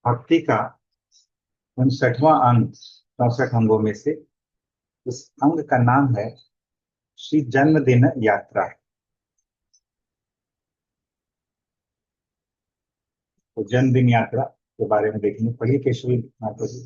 भक्ति का 59वां अंग 64 अंगों में से इस अंग का नाम है श्री जन्मदिन यात्रा। तो जन्मदिन यात्रा के बारे में देखेंगे। पढ़िए केशवी माता जी।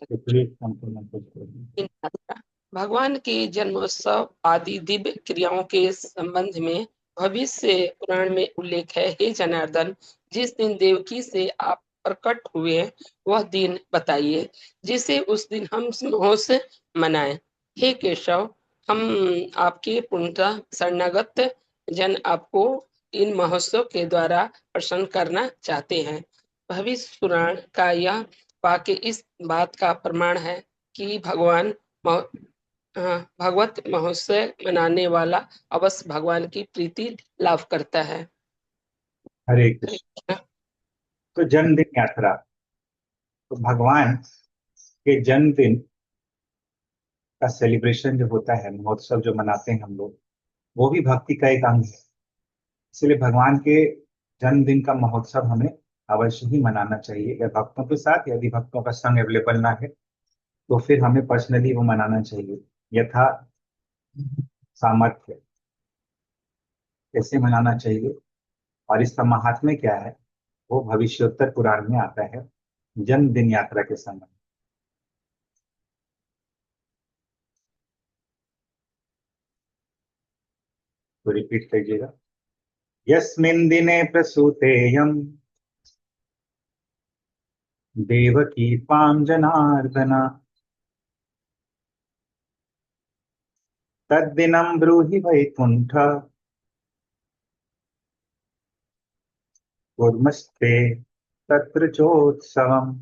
केशवी संपूर्ण पढ़िए। यात्रा भगवान के जन्मोत्सव आदि दिव्य क्रियाओं के संबंध में भविष्य पुराण में उल्लेख है। हे जनार्दन, जिस दिन देवकी से आप प्रकट हुए वह दिन बताइए, जिसे उस दिन हम महोत्सव मनाएं। हे केशव, हम आपके पूर्णतः शरणागत जन आपको इन महोत्सव के द्वारा प्रसन्न करना चाहते हैं। भविष्य पुराण का यह वाक्य इस बात का प्रमाण है कि भगवत महोत्सव मनाने वाला अवश्य भगवान की प्रीति लाभ करता है। हरे कृष्ण। तो जन्मदिन यात्रा, तो भगवान के जन्मदिन का सेलिब्रेशन जो होता है, महोत्सव जो मनाते हैं हम लोग, वो भी भक्ति का एक अंग है। इसलिए भगवान के जन्मदिन का महोत्सव हमें अवश्य ही मनाना चाहिए, या भक्तों के साथ। यदि भक्तों का संग अवेलेबल ना है तो फिर हमें पर्सनली वो मनाना चाहिए, यथा सामर्थ्य। कैसे मनाना चाहिए और इसका महात्म्य क्या है, वो भविष्योत्तर पुराण में आता है जन्मदिन यात्रा के समय। तो रिपीट कीजिएगा। यस्मिन् दिने प्रसूतेयम् देवकी त्वां जनार्दन, तद्दिनं ब्रूहि वैकुंठ कुर्मस्ते तत्र चोत्सवम्।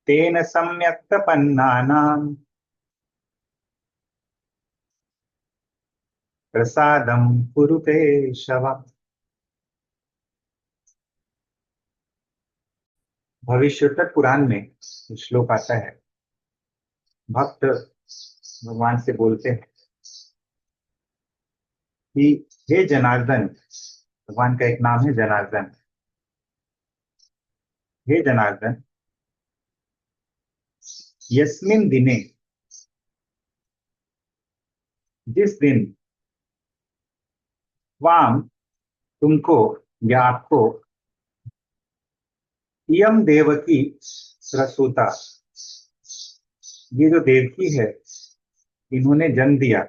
तेन सम्यक् प्रपन्नानां प्रसादं कुरुते शव। भविष्योत्तर पुराण में श्लोक आता है। भक्त भगवान से बोलते हैं कि हे जनार्दन, भगवान का एक नाम है जनार्दन। हे जनार्दन, यस्मिन दिने, जिस दिन, वाम, तुमको या आपको, इयम देवकी प्रसूता, ये जो देवकी है इन्होंने जन्म दिया।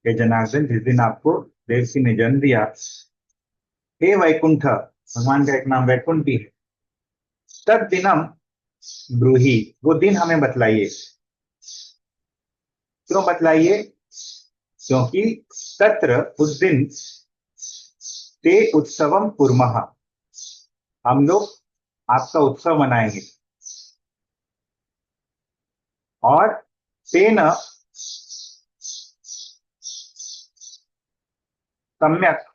हे जनार्दन, जिस दिन आपको देवकी ने जन्म दिया, हे वैकुंठ, भगवान का एक नाम वैकुंठ भी है, तद दिनम ब्रूही, वो दिन हमें बतलाइए। क्यों बतलाइए? क्योंकि तत्र, उस दिन, ते उत्सवम कुर्मः, हम लोग आपका उत्सव मनाएंगे। और तेन सम्यक,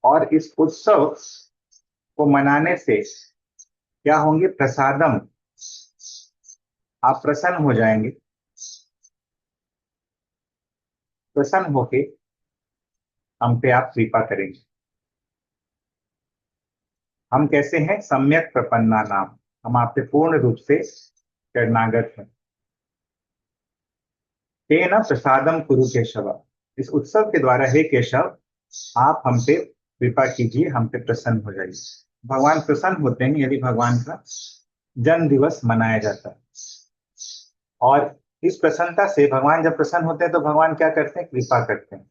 और इस उत्सव को मनाने से क्या होंगे? प्रसादम, आप प्रसन्न हो जाएंगे। प्रसन्न होके हम पे आप कृपा करेंगे। हम कैसे हैं? सम्यक प्रपन्ना नाम, हम आप पे पूर्ण रूप से शरणागत हैं। तेन प्रसादम कुरु केशव, इस उत्सव के द्वारा हे केशव, आप हम पे कृपा कीजिए, हम पे प्रसन्न हो जाइए। भगवान प्रसन्न होते हैं यदि भगवान का जन्म दिवस मनाया जाता है। और इस प्रसन्नता से, भगवान जब प्रसन्न होते हैं तो भगवान क्या करते हैं? कृपा करते हैं।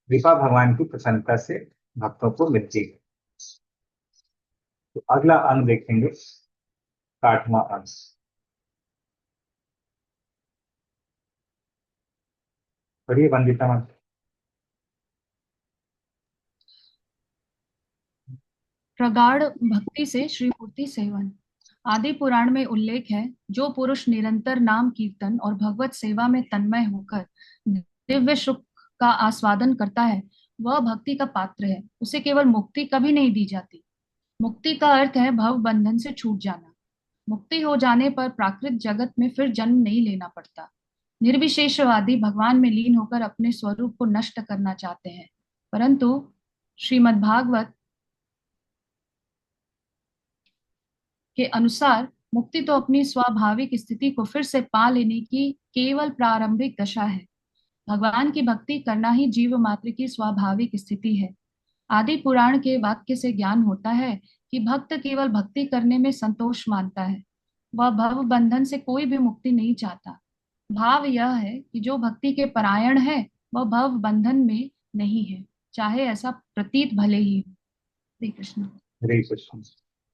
कृपा भगवान की प्रसन्नता से भक्तों को मिलती है। तो अगला अंग देखेंगे, 60वां अंग। पढ़िए वंदिता माता। प्रगाढ़ भक्ति से श्री मूर्ति सेवन। आदि पुराण में उल्लेख है, जो पुरुष निरंतर नाम कीर्तन और भगवत सेवा में तन्मय होकर दिव्य सुख का आस्वादन करता है, वह भक्ति का पात्र है। उसे केवल मुक्ति कभी नहीं दी जाती। मुक्ति का अर्थ है भव बंधन से छूट जाना। मुक्ति हो जाने पर प्राकृत जगत में फिर जन्म नहीं लेना पड़ता। निर्विशेषवादी भगवान में लीन होकर अपने स्वरूप को नष्ट करना चाहते हैं, परंतु श्रीमद्भागवत के अनुसार मुक्ति तो अपनी स्वाभाविक स्थिति को फिर से पा लेने की केवल प्रारंभिक दशा है। भगवान की भक्ति करना ही जीव मात्र की स्वाभाविक स्थिति है। आदि पुराण के वाक्य से ज्ञान होता है कि भक्त केवल भक्ति करने में संतोष मानता है, वह भव बंधन से कोई भी मुक्ति नहीं चाहता। भाव यह है कि जो भक्ति के परायण है वह भव बंधन में नहीं है, चाहे ऐसा प्रतीत भले ही हो। हरे कृष्ण। हरे कृष्ण।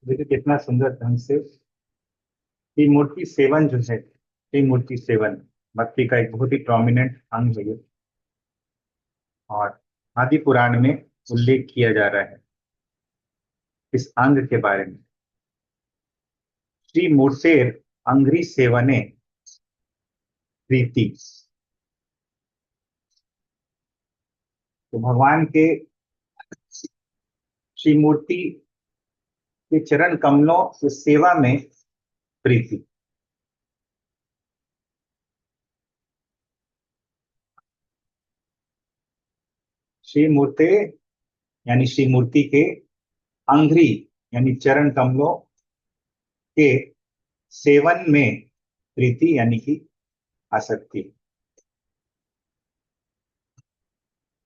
देखिए कितना सुंदर ढंग से ये मूर्ति सेवन जो है, ये मूर्ति सेवन भक्ति का एक बहुत ही प्रोमिनेंट अंग है ये, और आदि पुराण में उल्लेख किया जा रहा है इस अंग के बारे में। श्री मूर्तेर अंग्री सेवने प्रीति। तो भगवान के श्री मूर्ति के चरण कमलों की सेवा में प्रीति। श्री मूर्ते यानी श्री मूर्ति के अंग्री यानी चरण कमलों के सेवन में प्रीति यानी कि आसक्ति।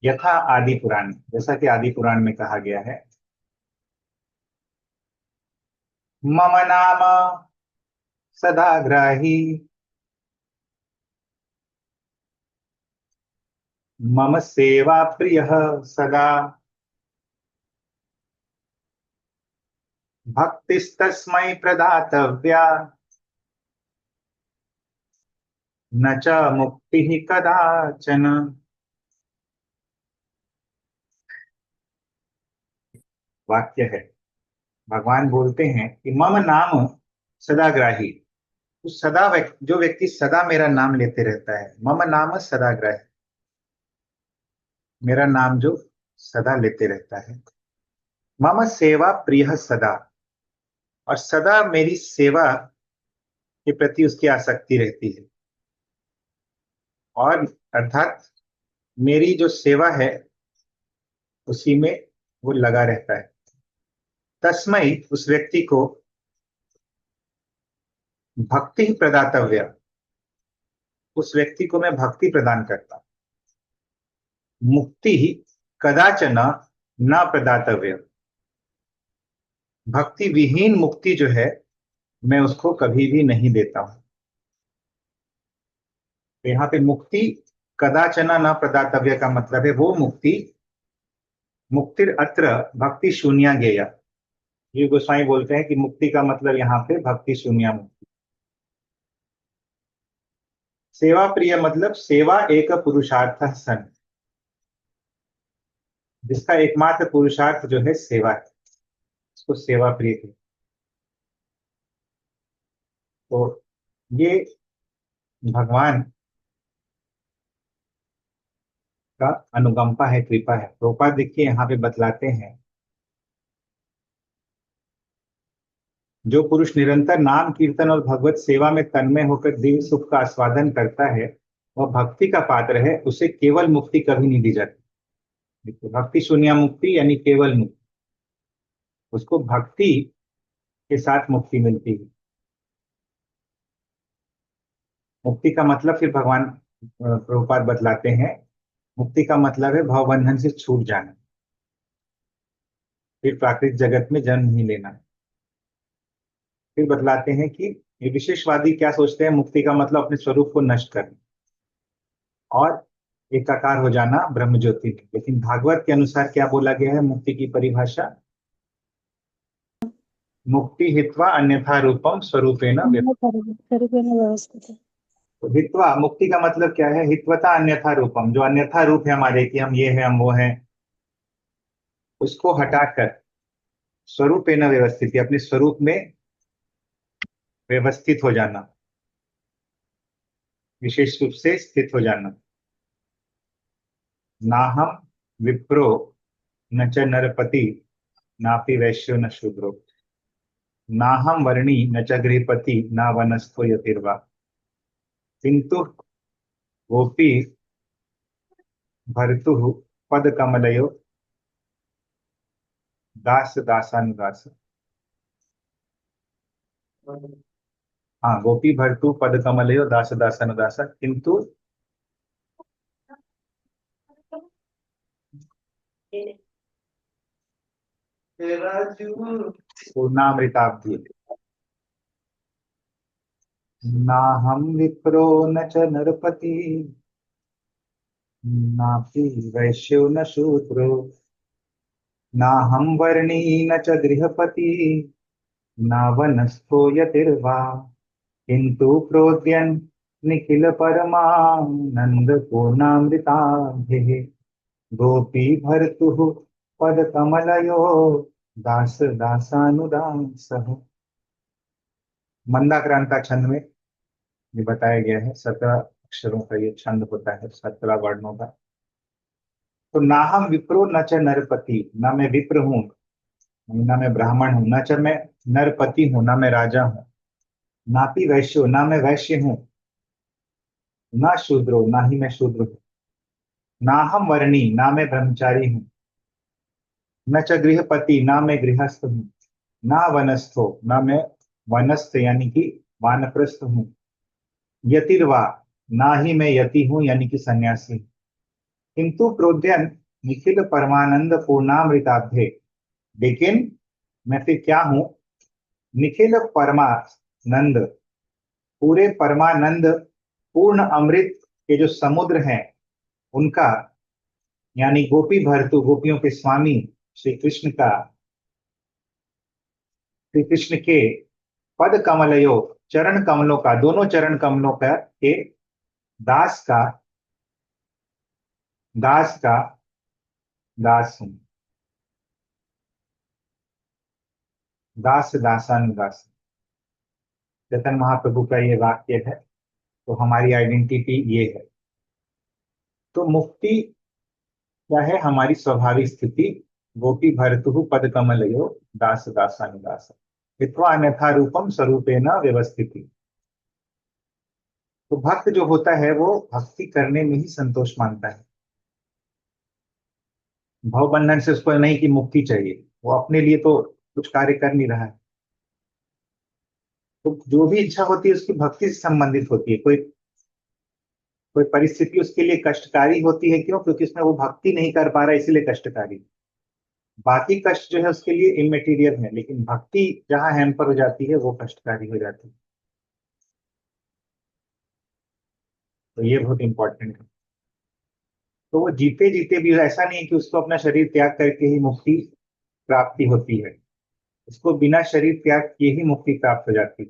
यथा आदि पुराण, जैसा कि आदि पुराण में कहा गया है, मम नाम सदा ग्राही मम सेवा प्रिय सदा भक्तिस्तस्मै प्रदातव्या न च मुक्ति कदाचन। वाक्य है, भगवान बोलते हैं कि मम नाम सदाग्राही, तो सदा जो व्यक्ति सदा मेरा नाम लेते रहता है, मम नाम सदाग्राही, मेरा नाम जो सदा लेते रहता है, मम सेवा प्रिय सदा, और सदा मेरी सेवा के प्रति उसकी आसक्ति रहती है, और अर्थात मेरी जो सेवा है उसी में वो लगा रहता है। तस्मै, उस व्यक्ति को, भक्ति ही प्रदातव्य, उस व्यक्ति को मैं भक्ति प्रदान करता, मुक्ति ही कदाचन न प्रदातव्य, भक्ति विहीन मुक्ति जो है मैं उसको कभी भी नहीं देता हूं। तो यहाँ पे मुक्ति कदाचन न प्रदातव्य का मतलब है वो मुक्ति, मुक्तिर अत्र भक्ति शून्या ज्ञेया। ये गोस्वामी बोलते हैं कि मुक्ति का मतलब यहाँ पे भक्ति शून्य मुक्ति। सेवा प्रिय मतलब सेवा एक पुरुषार्थ सन, जिसका एकमात्र पुरुषार्थ जो है सेवा है, उसको सेवा प्रिय है। तो ये भगवान का अनुकंपा है, कृपा है। प्रभुपाद देखिए यहाँ पे बतलाते हैं, जो पुरुष निरंतर नाम कीर्तन और भगवत सेवा में तन्मय होकर दिव्य सुख का आस्वादन करता है वह भक्ति का पात्र है, उसे केवल मुक्ति कभी नहीं दी जाती। देखिए, भक्ति शून्य मुक्ति यानी केवल मुक्ति, उसको भक्ति के साथ मुक्ति मिलती है। मुक्ति का मतलब फिर भगवान प्रभुपाद बतलाते हैं, मुक्ति का मतलब है भवबंधन से छूट जाना, फिर प्राकृतिक जगत में जन्म नहीं लेना। फिर बतलाते हैं कि ये विशेषवादी क्या सोचते हैं, मुक्ति का मतलब अपने स्वरूप को नष्ट करना और एकाकार हो जाना ब्रह्म ज्योति में। लेकिन भागवत के अनुसार क्या बोला गया है मुक्ति की परिभाषा, मुक्ति हित्वा अन्यथा रूपम स्वरूपेण व्यवस्थित। तो हित्वा, मुक्ति का मतलब क्या है, हित्वता अन्यथा रूपम, जो अन्यथा रूप है हमारे कि हम ये हैं हम वो हैं, उसको हटाकर स्वरूपेण व्यवस्थित, अपने स्वरूप में व्यवस्थित हो जाना, विशेष रूप से स्थित हो जाना। ना हम विप्रो न च नरपति नापि वैश्यो न शूद्रो। नाहम वर्णी न च गृहपति न वनस्थो यतिर्वा किंतु गोपी भर्तुः पद कमलयो दास दासानुदास। हाँ, गोपी भर्तु पद कमलयो दास दासानुदास किंतु पूर्णामृताब्धि। ना हम विप्रो न च नरपति नापि वैश्यो न शूद्रो ना हम वर्णी न च गृहपति न वनस्थो यतिर्वा किंतु प्रोद्यन निखिल परमानंद पूर्णामृताभिः गोपी भर्तुः पद कमलयो दास दासानुदासः। मंदाक्रांता छंद में ये बताया गया है, 17 अक्षरों का ये छंद होता है, 17 वर्णों का। तो ना हम विप्रो न च नरपति, ना मैं विप्र हूं, ना मैं ब्राह्मण हूं, न च मैं नरपति हूं, ना मैं राजा हूं, नापि वैश्यो, ना मैं वैश्य हूं, ना शूद्रो, ना ही मैं शूद्र हूं, ना हम वर्णी, ना मैं ब्रह्मचारी हूं, न च गृहपति, ना मैं गृहस्थ हूं, ना वनस्थो, ना मैं वनस्थ यानी कि वानप्रस्थ हूं, यतिर्वा, ना ही मैं यति हूं यानी कि सन्यासी। किंतु प्रोद्यन निखिल परमानंद पूर्णामृताब्धे, लेकिन मैं फिर क्या हूं, निखिल परमानंद, पूरे परमानंद पूर्ण अमृत के जो समुद्र हैं उनका, यानी गोपी भर्तु, गोपियों के स्वामी श्री कृष्ण का, श्री कृष्ण के पद कमलयो, चरण कमलों का, दोनों चरण कमलों का के दास का, दास का दास हूं, दास दासानुदास। चैतन्य महाप्रभु का ये वाक्य है, तो हमारी आइडेंटिटी ये है। तो मुक्ति क्या है, हमारी स्वाभाविक स्थिति, गोपी भर्तु पद कमलयो दास दासानुदास वित्वा अन्यथा रूपम स्वरूपेण व्यवस्थिति। तो भक्त जो होता है वो भक्ति करने में ही संतोष मानता है, भव बंधन से उसको नहीं कि मुक्ति चाहिए, वो अपने लिए तो कुछ कार्य कर नहीं रहा है। तो जो भी इच्छा होती है उसकी भक्ति से संबंधित होती है। कोई कोई परिस्थिति उसके लिए कष्टकारी होती है, क्यों? क्योंकि उसमें वो भक्ति नहीं कर पा रहा है, इसीलिए कष्टकारी। बाकी कष्ट जो है उसके लिए इमेटीरियल है, लेकिन भक्ति जहां हैम्पर हो जाती है वो कष्टकारी हो जाती है। तो ये बहुत इंपॉर्टेंट है। तो वो जीते जीते भी ऐसा नहीं है कि उसको अपना शरीर त्याग करके ही मुक्ति प्राप्ति होती है, उसको बिना शरीर त्याग किए ही मुक्ति प्राप्त हो जाती है,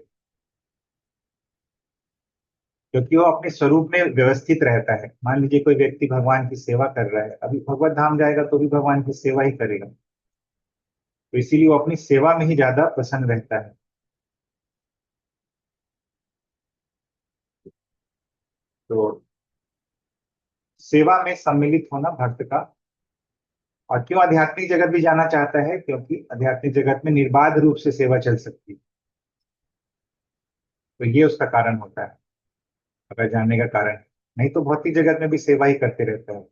क्योंकि वो अपने स्वरूप में व्यवस्थित रहता है। मान लीजिए कोई व्यक्ति भगवान की सेवा कर रहा है, अभी भगवत धाम जाएगा तो भी भगवान की सेवा ही करेगा, तो इसीलिए वो अपनी सेवा में ही ज्यादा प्रसन्न रहता है। तो सेवा में सम्मिलित होना भक्त का। और क्यों आध्यात्मिक जगत भी जाना चाहता है? क्योंकि आध्यात्मिक जगत में निर्बाध रूप से सेवा चल सकती है, तो ये उसका कारण होता है, अगर जानने का कारण है। नहीं तो भौतिक जगत में भी सेवा ही करते रहता है।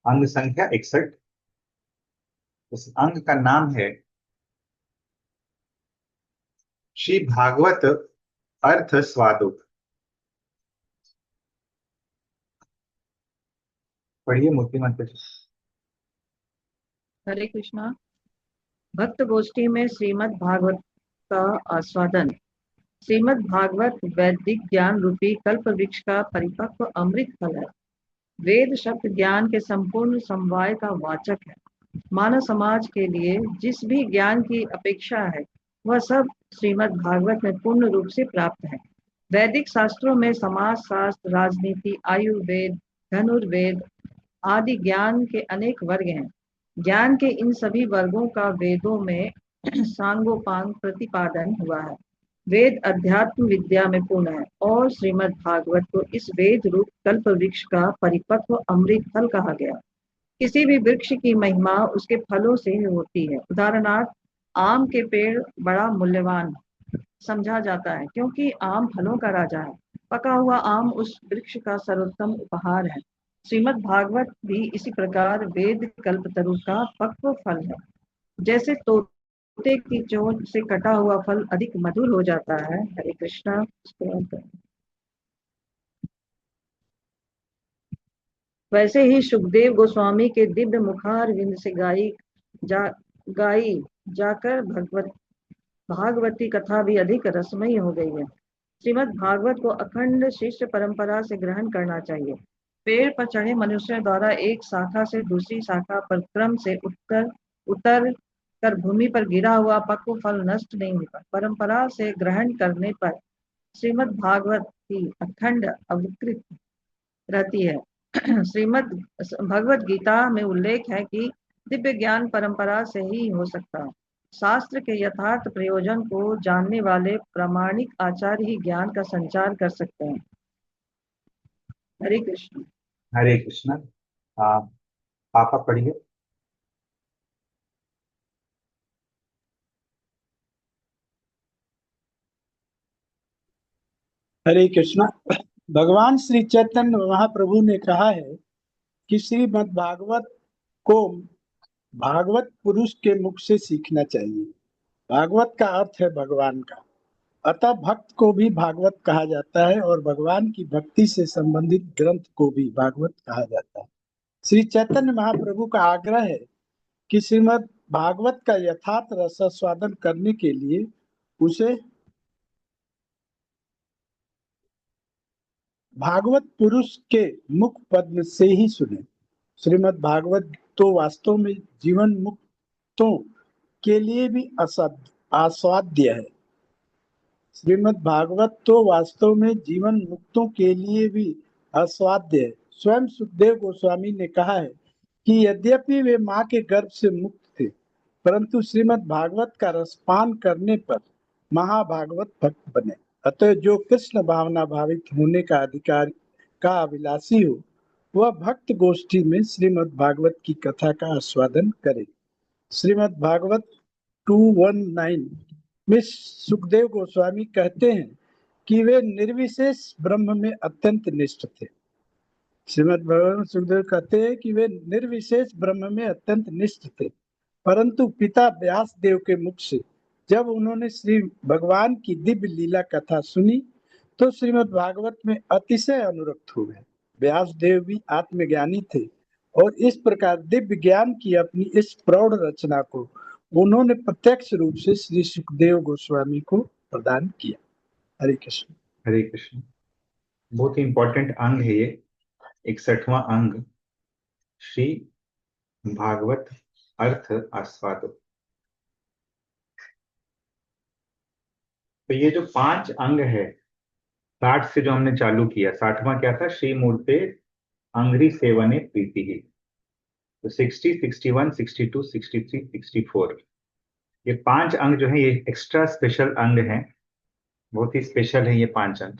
अंग संख्या 61, उस अंग का नाम है श्री भागवत अर्थ स्वादुक। पढ़िए मूर्तिमंत। हरे कृष्णा। भक्त गोष्ठी में श्रीमद् भागवत का आस्वादन। श्रीमद् भागवत वैदिक ज्ञान रूपी कल्प वृक्ष का परिपक्व अमृत फल है। वेद शब्द ज्ञान के संपूर्ण समवाय का वाचक है। मानव समाज के लिए जिस भी ज्ञान की अपेक्षा है वह सब श्रीमद् भागवत में पूर्ण रूप से प्राप्त है। वैदिक शास्त्रों में समाज शास्त्र, राजनीति, आयुर्वेद, धनुर्वेद आदि ज्ञान के अनेक वर्ग हैं। ज्ञान के इन सभी वर्गों का वेदों में सांगोपांग प्रतिपादन हुआ है। वेद अध्यात्म विद्या में पूर्ण है और श्रीमद् भागवत को इस वेद रूप कल्प वृक्ष का परिपक्व अमृत फल कहा गया। किसी भी वृक्ष की महिमा उसके फलों से होती है। उदाहरणार्थ, आम के पेड़ बड़ा मूल्यवान समझा जाता है क्योंकि आम फलों का राजा है। पका हुआ आम उस वृक्ष का सर्वोत्तम उपहार है। श्रीमद् भागवत भी इसी प्रकार वेद कल्पतरु का पक्व फल है। जैसे तोते की चोंच से कटा हुआ फल अधिक मधुर हो जाता है। हरे कृष्णा। वैसे ही सुखदेव गोस्वामी के दिव्य मुखारविंद से गाई जाकर भागवती कथा भी अधिक रसमयी हो गई है। श्रीमद् भागवत को अखंड शिष्य परंपरा से ग्रहण करना चाहिए। पेड़ पर चढ़े मनुष्य द्वारा एक शाखा से दूसरी शाखा पर क्रम से उतर कर भूमि पर गिरा हुआ पक्व फल नष्ट नहीं होता। परंपरा से ग्रहण करने पर श्रीमद् भागवत की अखंड अविकृत रहती है। श्रीमद् भगवत गीता में उल्लेख है कि दिव्य ज्ञान परंपरा से ही हो सकता है। शास्त्र के यथार्थ प्रयोजन को जानने वाले प्रामाणिक आचार्य ही ज्ञान का संचार कर सकते हैं। हरे कृष्ण। हरे कृष्ण। पापा पढ़िए। हरे कृष्णा। भगवान श्री चैतन्य महाप्रभु ने कहा है कि श्रीमद् भागवत को भागवत पुरुष के मुख से सीखना चाहिए। भागवत का अर्थ है भगवान का, अतः भक्त को भी भागवत कहा जाता है और भगवान की भक्ति से संबंधित ग्रंथ को भी भागवत कहा जाता है। श्री चैतन्य महाप्रभु का आग्रह है कि श्रीमद् भागवत का यथार्थ रसास्वादन करने के लिए उसे भागवत पुरुष के मुख पद्म से ही सुने। श्रीमद् भागवत तो वास्तव में जीवन मुक्तों के लिए भी आस्वाद्य है। श्रीमद् भागवत तो वास्तव में जीवन मुक्तों के लिए भी आस्वाद्य है। स्वयं सुखदेव गोस्वामी ने कहा है कि यद्यपि वे माँ के गर्भ से मुक्त थे, परंतु श्रीमद् भागवत का रसपान करने पर महाभागवत भक्त बने। अतः जो कृष्ण भावना भावित होने का अधिकार का अभिलाषी हो, वह भक्त गोष्ठी में श्रीमद् भागवत की कथा का आस्वादन करे। श्रीमद् भागवत 219 में सुखदेव गोस्वामी कहते हैं कि वे निर्विशेष ब्रह्म में अत्यंत निष्ठ थे। श्रीमद् भगवान सुखदेव कहते हैं कि वे निर्विशेष ब्रह्म में अत्यंत निष्ठ थे, परंतु पिता व्यास देव के मुख से जब उन्होंने श्री भगवान की दिव्य लीला कथा सुनी तो श्रीमद् भागवत में अतिशय अनुरक्त हो गए। व्यास देव भी आत्मज्ञानी थे और इस प्रकार दिव्य ज्ञान की अपनी इस प्रौढ़ रचना को उन्होंने प्रत्यक्ष रूप से श्री सुखदेव गोस्वामी को प्रदान किया। हरे कृष्ण। हरे कृष्ण। बहुत ही इंपॉर्टेंट अंग है ये 61वां अंग, श्री भागवत अर्थ आस्वाद। तो ये जो 5 अंग है 60 से जो हमने चालू किया, 60वां क्या था? श्री मूर्ते अंग्री सेवने प्रीति ही। तो 60, 61, 62, 63, 64 ये 5 अंग जो है ये एक्स्ट्रा स्पेशल अंग हैं, बहुत ही स्पेशल है ये 5 अंग,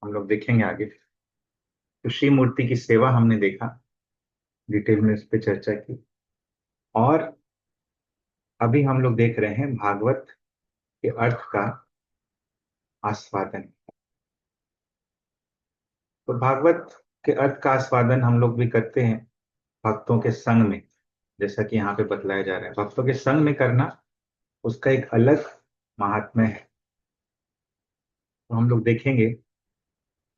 हम लोग देखेंगे आगे। तो श्री मूर्ति की सेवा हमने देखा, डिटेल में इस पे चर्चा की, और अभी हम लोग देख रहे हैं भागवत के अर्थ का आस्वादन। तो भागवत के अर्थ का आस्वादन हम लोग भी करते हैं भक्तों के संग में, जैसा कि यहाँ पे बतलाया जा रहा है। भक्तों के संग में करना उसका एक अलग महात्म्य है, तो हम लोग देखेंगे।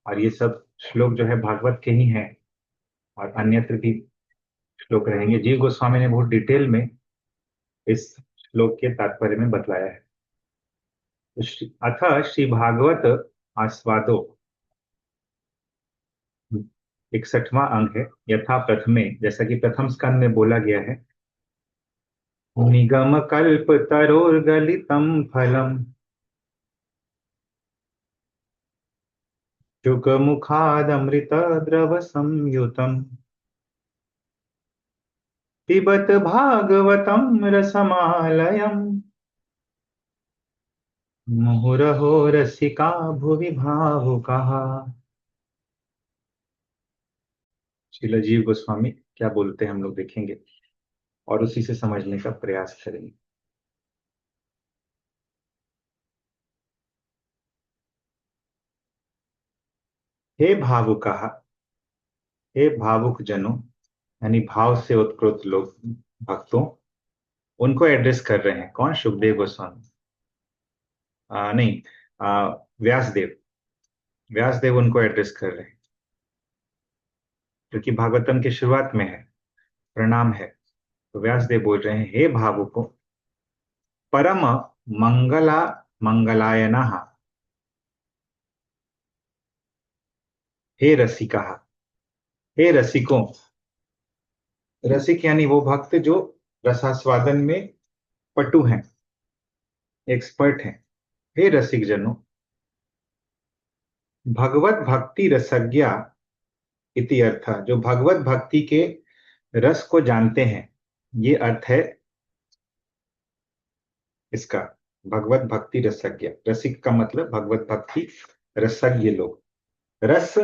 और ये सब श्लोक जो है भागवत के ही हैं और अन्यत्र भी श्लोक रहेंगे। जीव गोस्वामी ने बहुत डिटेल में इस श्लोक के तात्पर्य में बतलाया है। अथ श्री भागवत आस्वादो 61वां अंग है। यथा प्रथमे, जैसा कि प्रथम स्कंद में बोला गया है, निगम कल्प तरोर्गलितम फलम जुग मुखादमृत द्रव संयुतम पिबत भागवतम रसमालयम मुहुरहो रसिका भुवि भावुकाः। श्रील जीव गोस्वामी क्या बोलते हैं हम लोग देखेंगे और उसी से समझने का प्रयास करेंगे। हे भावुका, हे भावुक जनों, यानी भाव से उत्प्रोत लोग, भक्तों, उनको एड्रेस कर रहे हैं। कौन? सुखदेव गोस्वामी, नहीं, व्यासदेव। व्यासदेव उनको एड्रेस कर रहे हैं, क्योंकि भागवतम की शुरुआत में है, प्रणाम है। तो व्यासदेव बोल रहे हैं, हे भावुकों, परम मंगलायनः, हे रसिका, हे रसिकों। रसिक यानी वो भक्त जो रसास्वादन में पटु हैं, एक्सपर्ट हैं। हे रसिक जनों, भगवत भक्ति रसज्ञा इति अर्थ, जो भगवत भक्ति के रस को जानते हैं, ये अर्थ है इसका। भगवत भक्ति रसज्ञ, रसिक का मतलब भगवत भक्ति रसज्ञ लोग। रस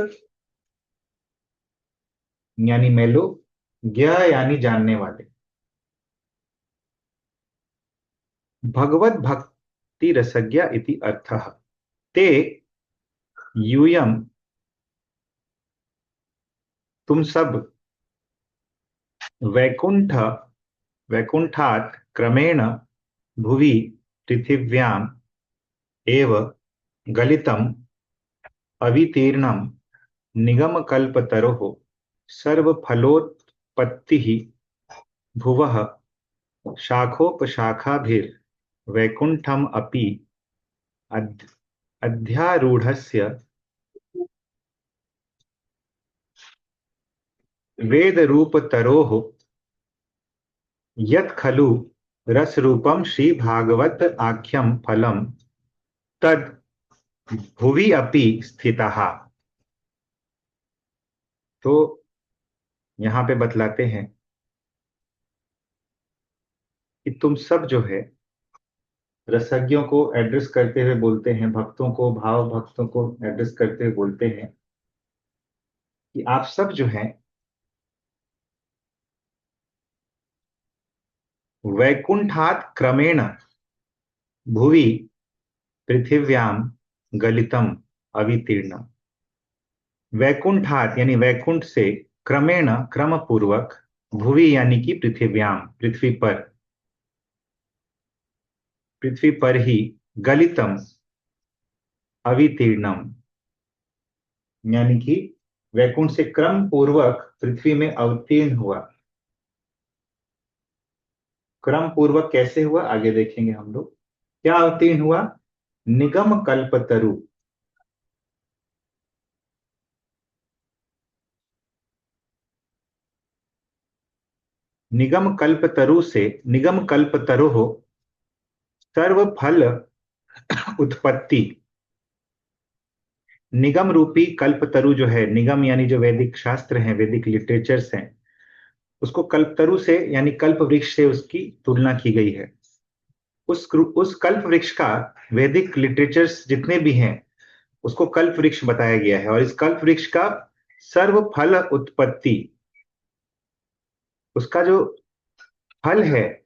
यानी मेलो, ज्ञ यानी जानने वाले। भगवत भक्ति रसज्ञ इति अर्थः ते यूयम, तुम सब, वैकुंठात् क्रमेण भुवि पृथिव्याम एव गलितम अवितीर्णम निगमकल्पतरोः सर्वफलोत्पत्तिः भुवः शाखोपशाखाभिर्वैकुंठम अपि अध्यारूढ़स्य वेदरूपतरोः यत् खलु रसरूपम श्री भागवत आख्यम फलम तद भुवि अपि स्थितः। तो यहां पे बतलाते हैं कि तुम सब जो है, रसज्ञों को एड्रेस करते हुए बोलते हैं, भक्तों को, भाव भक्तों को एड्रेस करते हुए बोलते हैं कि आप सब जो हैं वैकुंठात् क्रमेण भुवि पृथिव्याम गलितम अवितीर्णम। वैकुंठात् यानी वैकुंठ से, क्रमेण क्रम पूर्वक, भुवि यानी कि पृथिव्याम पृथ्वी पर ही, गलितम अवितीर्णम यानी कि वैकुंठ से क्रम पूर्वक पृथ्वी में अवतीर्ण हुआ। क्रम पूर्वक कैसे हुआ आगे देखेंगे हम लोग। क्या अवतीर्ण हुआ? निगम कल्पतरु, निगम कल्पतरु से, निगम कल्पतरु हो सर्व फल उत्पत्ति। निगम रूपी कल्पतरु जो है, निगम यानी जो वैदिक शास्त्र हैं, वैदिक लिटरेचर्स हैं, उसको कल्पतरु से यानी कल्प वृक्ष से उसकी तुलना की गई है। उस कल्प वृक्ष का, वैदिक लिटरेचर्स जितने भी हैं, उसको कल्प वृक्ष बताया गया है। और इस कल्प वृक्ष का सर्व फल उत्पत्ति, उसका जो फल है,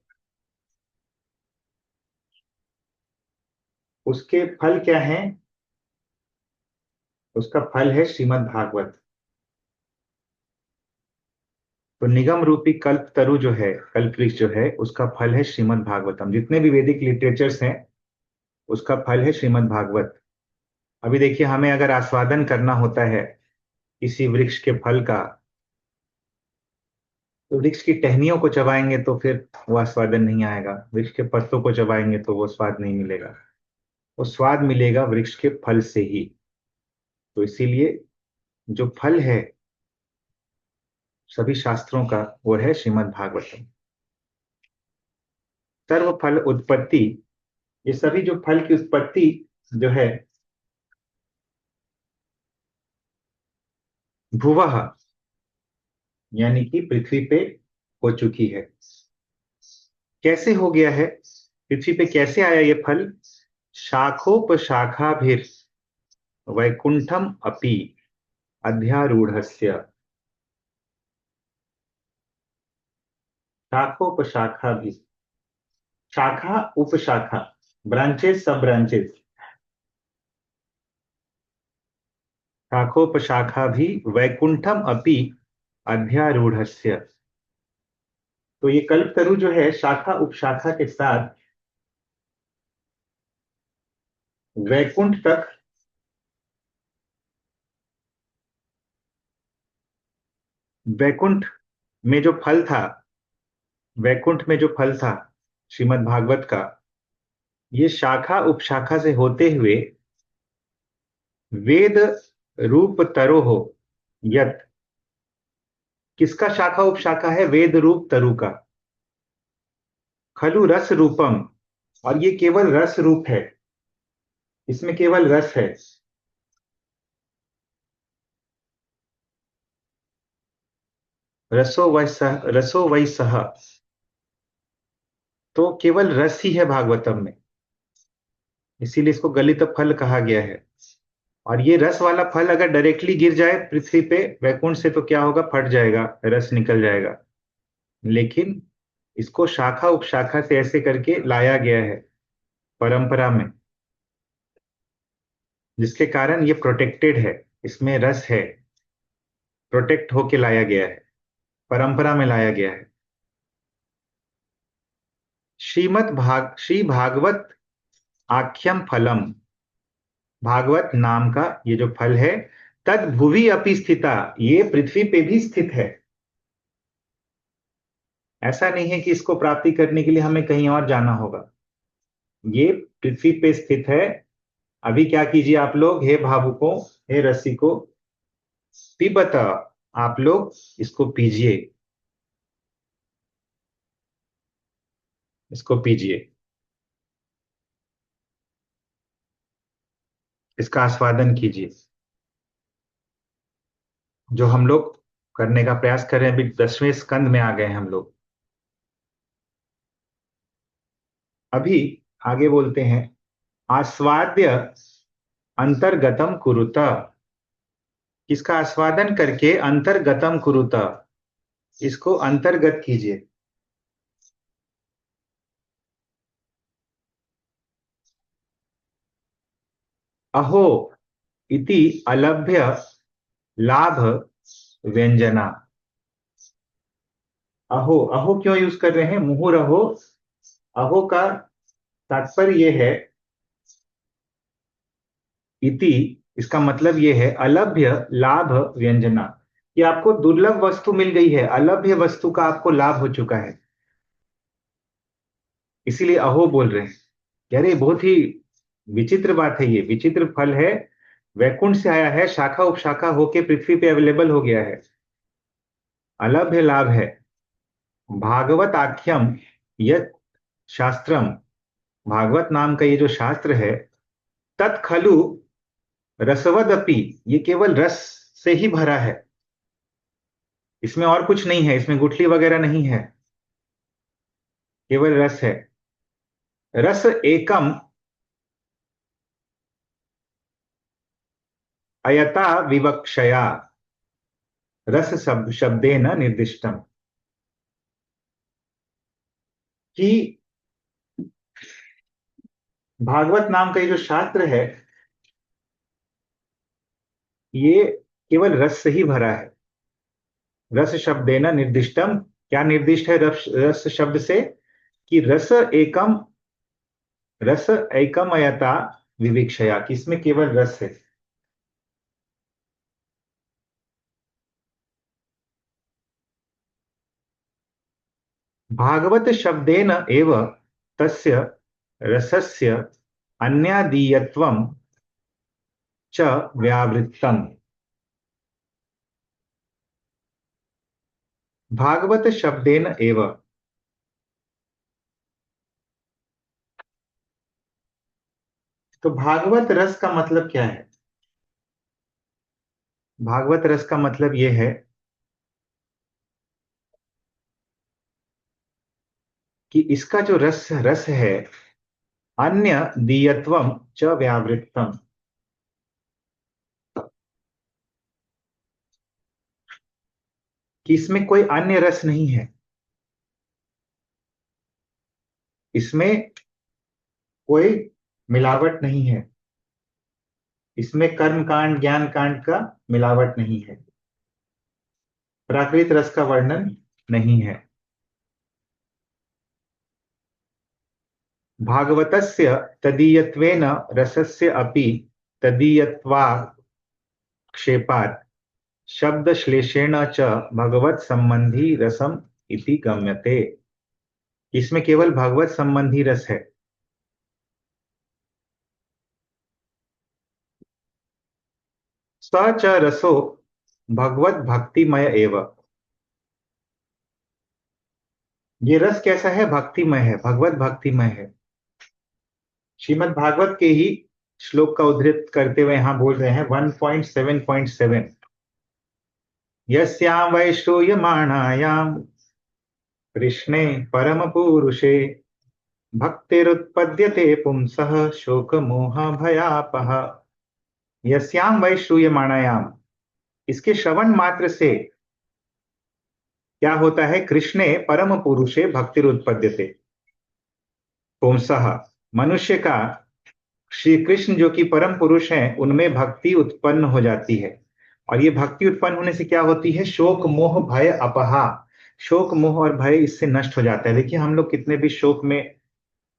उसके फल क्या हैं? उसका फल है श्रीमद् भागवत। तो निगम रूपी कल्प तरु जो है, कल्प वृक्ष जो है, उसका फल है श्रीमद् भागवतम। जितने भी वैदिक लिटरेचर्स हैं, उसका फल है श्रीमद् भागवत। अभी देखिए, हमें अगर आस्वादन करना होता है किसी वृक्ष के फल का, तो वृक्ष की टहनियों को चबाएंगे तो फिर वो आस्वादन नहीं आएगा, वृक्ष के पत्तों को चबाएंगे तो वो स्वाद नहीं मिलेगा। वो स्वाद मिलेगा वृक्ष के फल से ही। तो इसीलिए जो फल है सभी शास्त्रों का, वो है श्रीमद् भागवतम। सर्व फल उत्पत्ति, ये सभी जो फल की उत्पत्ति जो है, भुवः यानी कि पृथ्वी पे हो चुकी है। कैसे हो गया है? पृथ्वी पे कैसे आया ये फल? शाखोपशाखाभिर वैकुंठम अपि अध्यारूढ़स्य, शाखोपशाखा भी, शाखा उपशाखा, ब्रांचेस सब ब्रांचेस, शाखोपशाखा भी वैकुंठम अपि अध्यारूढ़स्य। तो ये कल्पतरु जो है शाखा उपशाखा के साथ वैकुंठ तक वैकुंठ में जो फल था, वैकुंठ में जो फल था श्रीमद् भागवत का, ये शाखा उपशाखा से होते हुए वेद रूप तरो हो यत, किसका शाखा उपशाखा है? वेद रूप तरु का। खलु रस रूपम, और ये केवल रस रूप है, इसमें केवल रस है। रसो वै सह, तो केवल रस ही है भागवतम में, इसीलिए इसको गलित फल कहा गया है। और ये रस वाला फल अगर डायरेक्टली गिर जाए पृथ्वी पे वैकुंठ से तो क्या होगा? फट जाएगा, रस निकल जाएगा। लेकिन इसको शाखा उपशाखा से ऐसे करके लाया गया है परंपरा में, जिसके कारण ये प्रोटेक्टेड है, इसमें रस है, प्रोटेक्ट होके लाया गया है, परंपरा में लाया गया है। श्री भागवत आख्यम फलम, भागवत नाम का ये जो फल है, तद भुवि अपि स्थिता, ये पृथ्वी पे भी स्थित है। ऐसा नहीं है कि इसको प्राप्ति करने के लिए हमें कहीं और जाना होगा, ये पृथ्वी पे स्थित है। अभी क्या कीजिए आप लोग, हे भावुकों, हे रसिको, पिबत, आप लोग इसको पीजिए, इसको पीजिए, इसका आस्वादन कीजिए। जो हम लोग करने का प्रयास कर रहे हैं, अभी 10वें स्कंद में आ गए हैं हम लोग। अभी आगे बोलते हैं, आस्वाद्य अंतर्गतम कुरुत, किसका आस्वादन करके? अंतर्गतम कुरुत, इसको अंतर्गत कीजिए। अहो इति अलभ्य लाभ व्यंजना, अहो, अहो क्यों यूज कर रहे हैं? मुहुरहो, अहो का तात्पर्य यह है, इति इसका मतलब यह है अलभ्य लाभ व्यंजना, कि आपको दुर्लभ वस्तु मिल गई है, अलभ्य वस्तु का आपको लाभ हो चुका है, इसीलिए अहो बोल रहे हैं। यार ये बहुत ही विचित्र बात है, ये विचित्र फल है, वैकुंठ से आया है, शाखा उपशाखा होके पृथ्वी पे अवेलेबल हो गया है, अलभ्य लाभ है। भागवत आख्यम यत शास्त्रम, भागवत नाम का ये जो शास्त्र है, तत्खलु रसवदपि, ये केवल रस से ही भरा है, इसमें और कुछ नहीं है, इसमें गुठली वगैरह नहीं है, केवल रस है। रस एकम अयता विवक्षया, रस शब्देन निर्दिष्टम, कि भागवत नाम का ये जो शास्त्र है, ये केवल रस से ही भरा है। रस शब्देन निर्दिष्टम, क्या निर्दिष्ट है रस शब्द से? कि रस एकम अयता विविक्षया, कि इसमें केवल रस है। भागवत शब्देन एव तस्य रसस्य अन्यादीयत्वं च व्यावृत्तम, भागवत शब्देन एव, तो भागवत रस का मतलब क्या है? भागवत रस का मतलब यह है कि इसका जो रस रस है, अन्य दीयत्वम च व्यावृत्तम, कि इसमें कोई अन्य रस नहीं है, इसमें कोई मिलावट नहीं है, इसमें कर्म कांड ज्ञान कांड का मिलावट नहीं है, प्राकृत रस का वर्णन नहीं है। भागवतस्य तदीयत्वेन रसस्य अपि तदीयत्वाक्षेपात् शब्दश्लेषेण च भगवत संबंधी रसम इति गम्यते। इसमें केवल भगवत संबंधी रस है। स च रसो भगवत भक्तिमय एव। ये रस कैसा है? भक्तिमय है, भगवत भक्तिमय है। श्रीमद् भागवत के ही श्लोक का उद्धृत करते हुए यहां बोल रहे हैं 1.7.7 यस्यां वै श्रूयमाणायां कृष्णे परम पुरुषे भक्तिरुत्पद्यते पुंसः शोक मोह भयापः। यस्यां वै श्रूयमाणायाम, इसके श्रवण मात्र से क्या होता है? कृष्णे परम पुरुषे भक्तिरुत्पद्यते पुंसः, मनुष्य का श्री कृष्ण जो कि परम पुरुष हैं उनमें भक्ति उत्पन्न हो जाती है। और ये भक्ति उत्पन्न होने से क्या होती है? शोक मोह भय अपहा, शोक मोह और भय इससे नष्ट हो जाता है। देखिए हम लोग कितने भी शोक में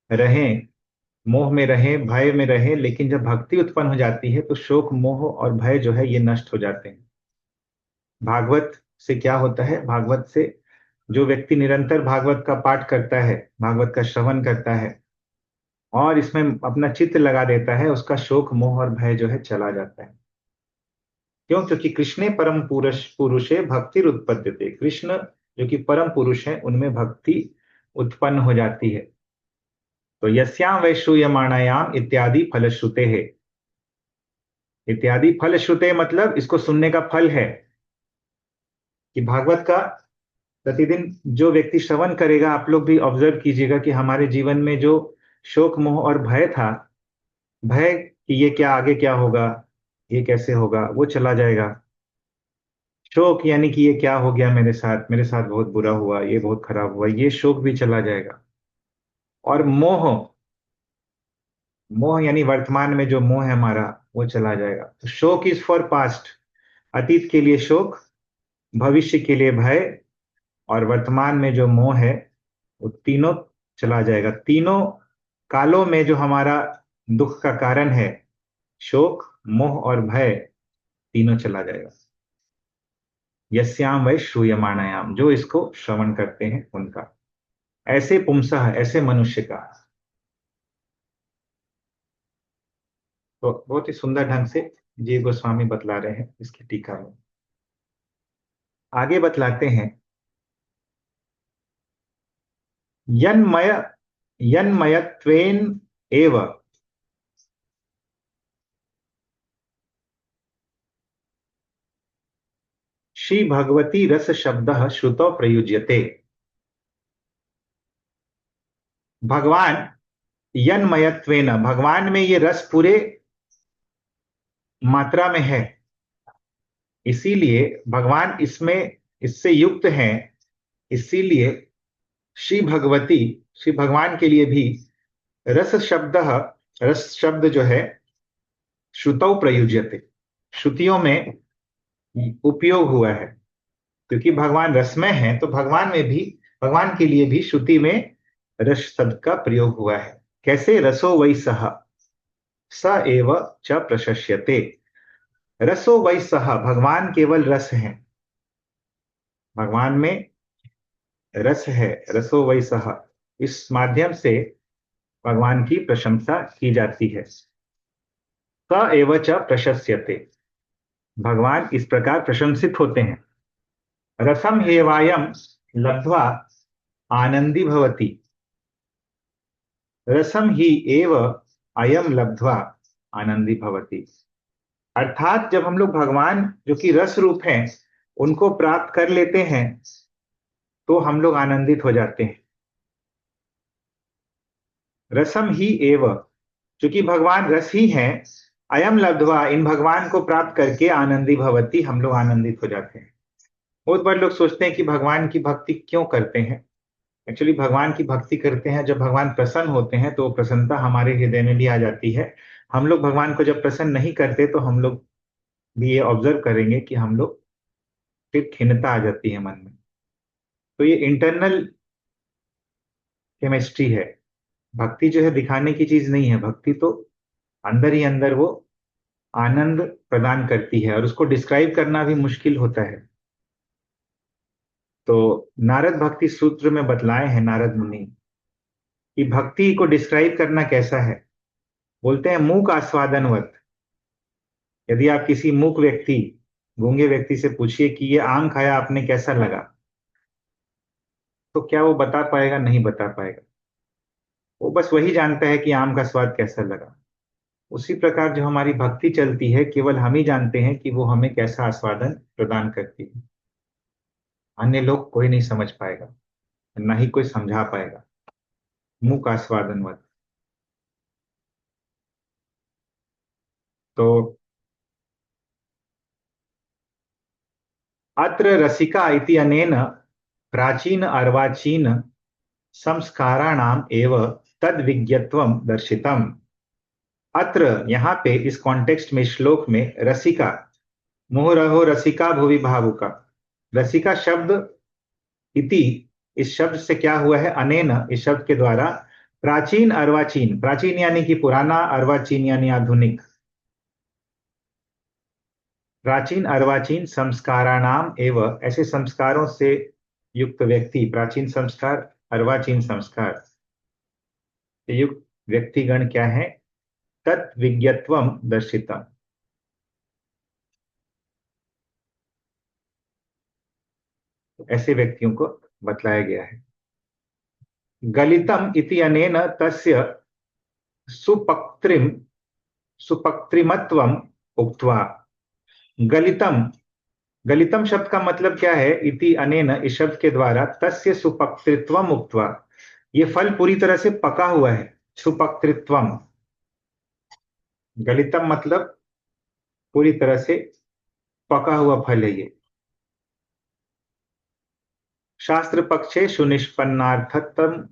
रहें, मोह में रहें, भय में रहें, लेकिन जब भक्ति उत्पन्न हो जाती है तो शोक मोह और भय जो है ये नष्ट हो जाते हैं। भागवत से क्या होता है? भागवत से जो व्यक्ति निरंतर भागवत का पाठ करता है, भागवत का श्रवण करता है और इसमें अपना चित्त लगा देता है, उसका शोक मोह और भय जो है चला जाता है। क्यों? क्योंकि कृष्णे परम पुरुषे भक्ति उत्पद्यते, कृष्ण जो कि परम पुरुष है उनमें भक्ति उत्पन्न हो जाती है। तो यस्यां वै श्रूयमाणायाम इत्यादि फलश्रुते है। इत्यादि फलश्रुते मतलब इसको सुनने का फल है कि भागवत का प्रतिदिन जो व्यक्ति श्रवण करेगा, आप लोग भी ऑब्जर्व कीजिएगा कि हमारे जीवन में जो शोक मोह और भय था, भय कि ये क्या आगे क्या होगा, ये कैसे होगा, वो चला जाएगा। शोक यानी कि ये क्या हो गया मेरे साथ बहुत बुरा हुआ, ये बहुत खराब हुआ, ये शोक भी चला जाएगा। और मोह, मोह यानी वर्तमान में जो मोह है हमारा वो चला जाएगा। तो शोक इज फॉर पास्ट, अतीत के लिए शोक, भविष्य के लिए भय, और वर्तमान में जो मोह है वो तीनों चला जाएगा। तीनों कालों में जो हमारा दुख का कारण है, शोक मोह और भय, तीनों चला जाएगा। यस्याम वै श्रूयमाणायाम, जो इसको श्रवण करते हैं उनका। ऐसे पुंसः, ऐसे मनुष्य का। तो बहुत ही सुंदर ढंग से जीव गोस्वामी बतला रहे हैं इसकी टीका में। आगे बतलाते हैं, यन्मयत्वेन एव श्री भगवती रस शब्दः श्रुतौ प्रयुज्यते। भगवान यन्मयत्वेन, भगवान में ये रस पूरे मात्रा में है, इसीलिए भगवान इसमें इससे युक्त हैं, इसीलिए श्री भगवती, श्री भगवान के लिए भी रस शब्द, रस शब्द जो है श्रुतौ प्रयुज्यते, श्रुतियों में उपयोग हुआ है। क्योंकि भगवान रसमय है तो भगवान में भी, भगवान के लिए भी श्रुति में रस शब्द का प्रयोग हुआ है। कैसे? रसो वै सह स एव च प्रशस्यते। रसो वै सह, भगवान केवल रस है, भगवान में रस है, रसो वै सह, इस माध्यम से भगवान की प्रशंसा की जाती है। स एव च प्रशस्यते, भगवान इस प्रकार प्रशंसित होते हैं। रसम हेवायम लब्ध्वा आनंदी भवति, रसम ही एव अयम लब्ध्वा आनंदी भवति। अर्थात जब हम लोग भगवान जो कि रस रूप हैं उनको प्राप्त कर लेते हैं तो हम लोग आनंदित हो जाते हैं। रसम ही एव, क्योंकि भगवान रस ही हैं, अयम लब्ध्वा, इन भगवान को प्राप्त करके आनंदी भवति, हम लोग आनंदित हो जाते हैं। बहुत बार लोग सोचते हैं कि भगवान की भक्ति क्यों करते हैं, एक्चुअली भगवान की भक्ति करते हैं, जब भगवान प्रसन्न होते हैं तो प्रसन्नता हमारे हृदय में भी आ जाती है। हम लोग भगवान को जब प्रसन्न नहीं करते तो हम लोग भी ये ऑब्जर्व करेंगे कि हम लोग फिर खिन्नता आ जाती है मन में। तो ये इंटरनल केमिस्ट्री है। भक्ति जो है दिखाने की चीज नहीं है, भक्ति तो अंदर ही अंदर वो आनंद प्रदान करती है और उसको डिस्क्राइब करना भी मुश्किल होता है। तो नारद भक्ति सूत्र में बतलाए हैं नारद मुनि कि भक्ति को डिस्क्राइब करना कैसा है। बोलते हैं मूक आस्वादनवत। यदि आप किसी मूक व्यक्ति, गूंगे व्यक्ति से पूछिए कि ये आम खाया आपने कैसा लगा, तो क्या वो बता पाएगा? नहीं बता पाएगा। वो बस वही जानता है कि आम का स्वाद कैसा लगा। उसी प्रकार जो हमारी भक्ति चलती है, केवल हम ही जानते हैं कि वो हमें कैसा आस्वादन प्रदान करती है। अन्य लोग कोई नहीं समझ पाएगा, ना ही कोई समझा पाएगा। मूक आस्वादनवत। तो अत्र रसिका इति अनेन प्राचीन अर्वाचीन संस्काराणाम एव तद विज्ञत्वम दर्शितम। अत्र यहाँ पे इस कॉन्टेक्स्ट में, श्लोक में, रसिका, मुहुरहो रसिका भुवि भावुका, रसिका शब्द इति, इस शब्द से क्या हुआ है? अनेन, इस शब्द के द्वारा, प्राचीन अर्वाचीन, प्राचीन यानी कि पुराना, अर्वाचीन यानी आधुनिक, प्राचीन अर्वाचीन संस्काराणाम एव, ऐसे संस्कारों से युक्त व्यक्ति, प्राचीन संस्कार, अर्वाचीन संस्कार से युक्त व्यक्तिगण क्या है? तत् विज्ञत्वम दर्शितम, ऐसे व्यक्तियों को बतलाया गया है। गलितम इति अनेन तस्य सुपक्त्रिमत्वम उक्त्वा। गलितम, गलितम शब्द का मतलब क्या है? इति अनेन, इस शब्द के द्वारा, तस्य सुपक्तृत्वम उक्त्वा, ये फल पूरी तरह से पका हुआ है। सुपक्तृत्वम, गलितम मतलब पूरी तरह से पका हुआ फल है ये। शास्त्र पक्षे सुनिष्पन्नार्थत्वम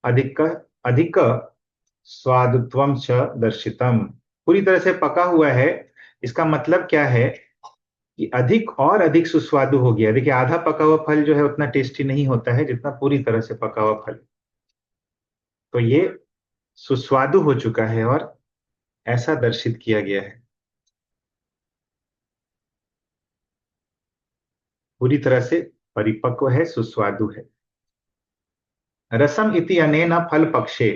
अधिक अधिक स्वादुत्वम च दर्शितम। पूरी तरह से पका हुआ है, इसका मतलब क्या है? कि अधिक और अधिक सुस्वादु हो गया। देखिए, आधा पका हुआ फल जो है उतना टेस्टी नहीं होता है जितना पूरी तरह से पका हुआ फल। तो ये सुस्वादु हो चुका है और ऐसा दर्शित किया गया है, पूरी तरह से परिपक्व है, सुस्वादु है। रसम इति अनेन फल पक्षे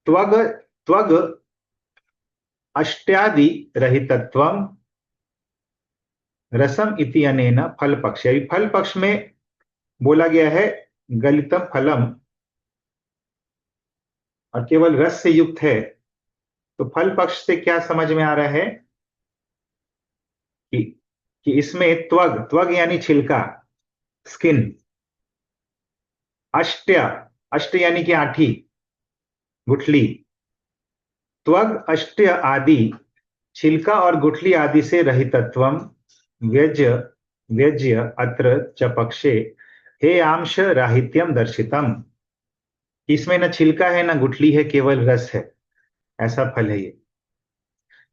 त्वग त्वग अष्ट्यादि रहितत्वम। रसम इति अनेन फल पक्ष, फल पक्ष में बोला गया है गलितम फलम, और केवल रस से युक्त है। तो फल पक्ष से क्या समझ में आ रहा है? कि इसमें त्वग, त्वग यानी छिलका, स्किन, अष्ट्य, अष्ट यानी कि आठी, गुठली, त्वग अष्ट्य आदि, छिलका और गुठली आदि से रहितत्वम व्यज्य व्यज्य अत्र च पक्षे हे आंश राहित्यम दर्शितम। इसमें न छिलका है न गुठली है, केवल रस है, ऐसा फल है ये।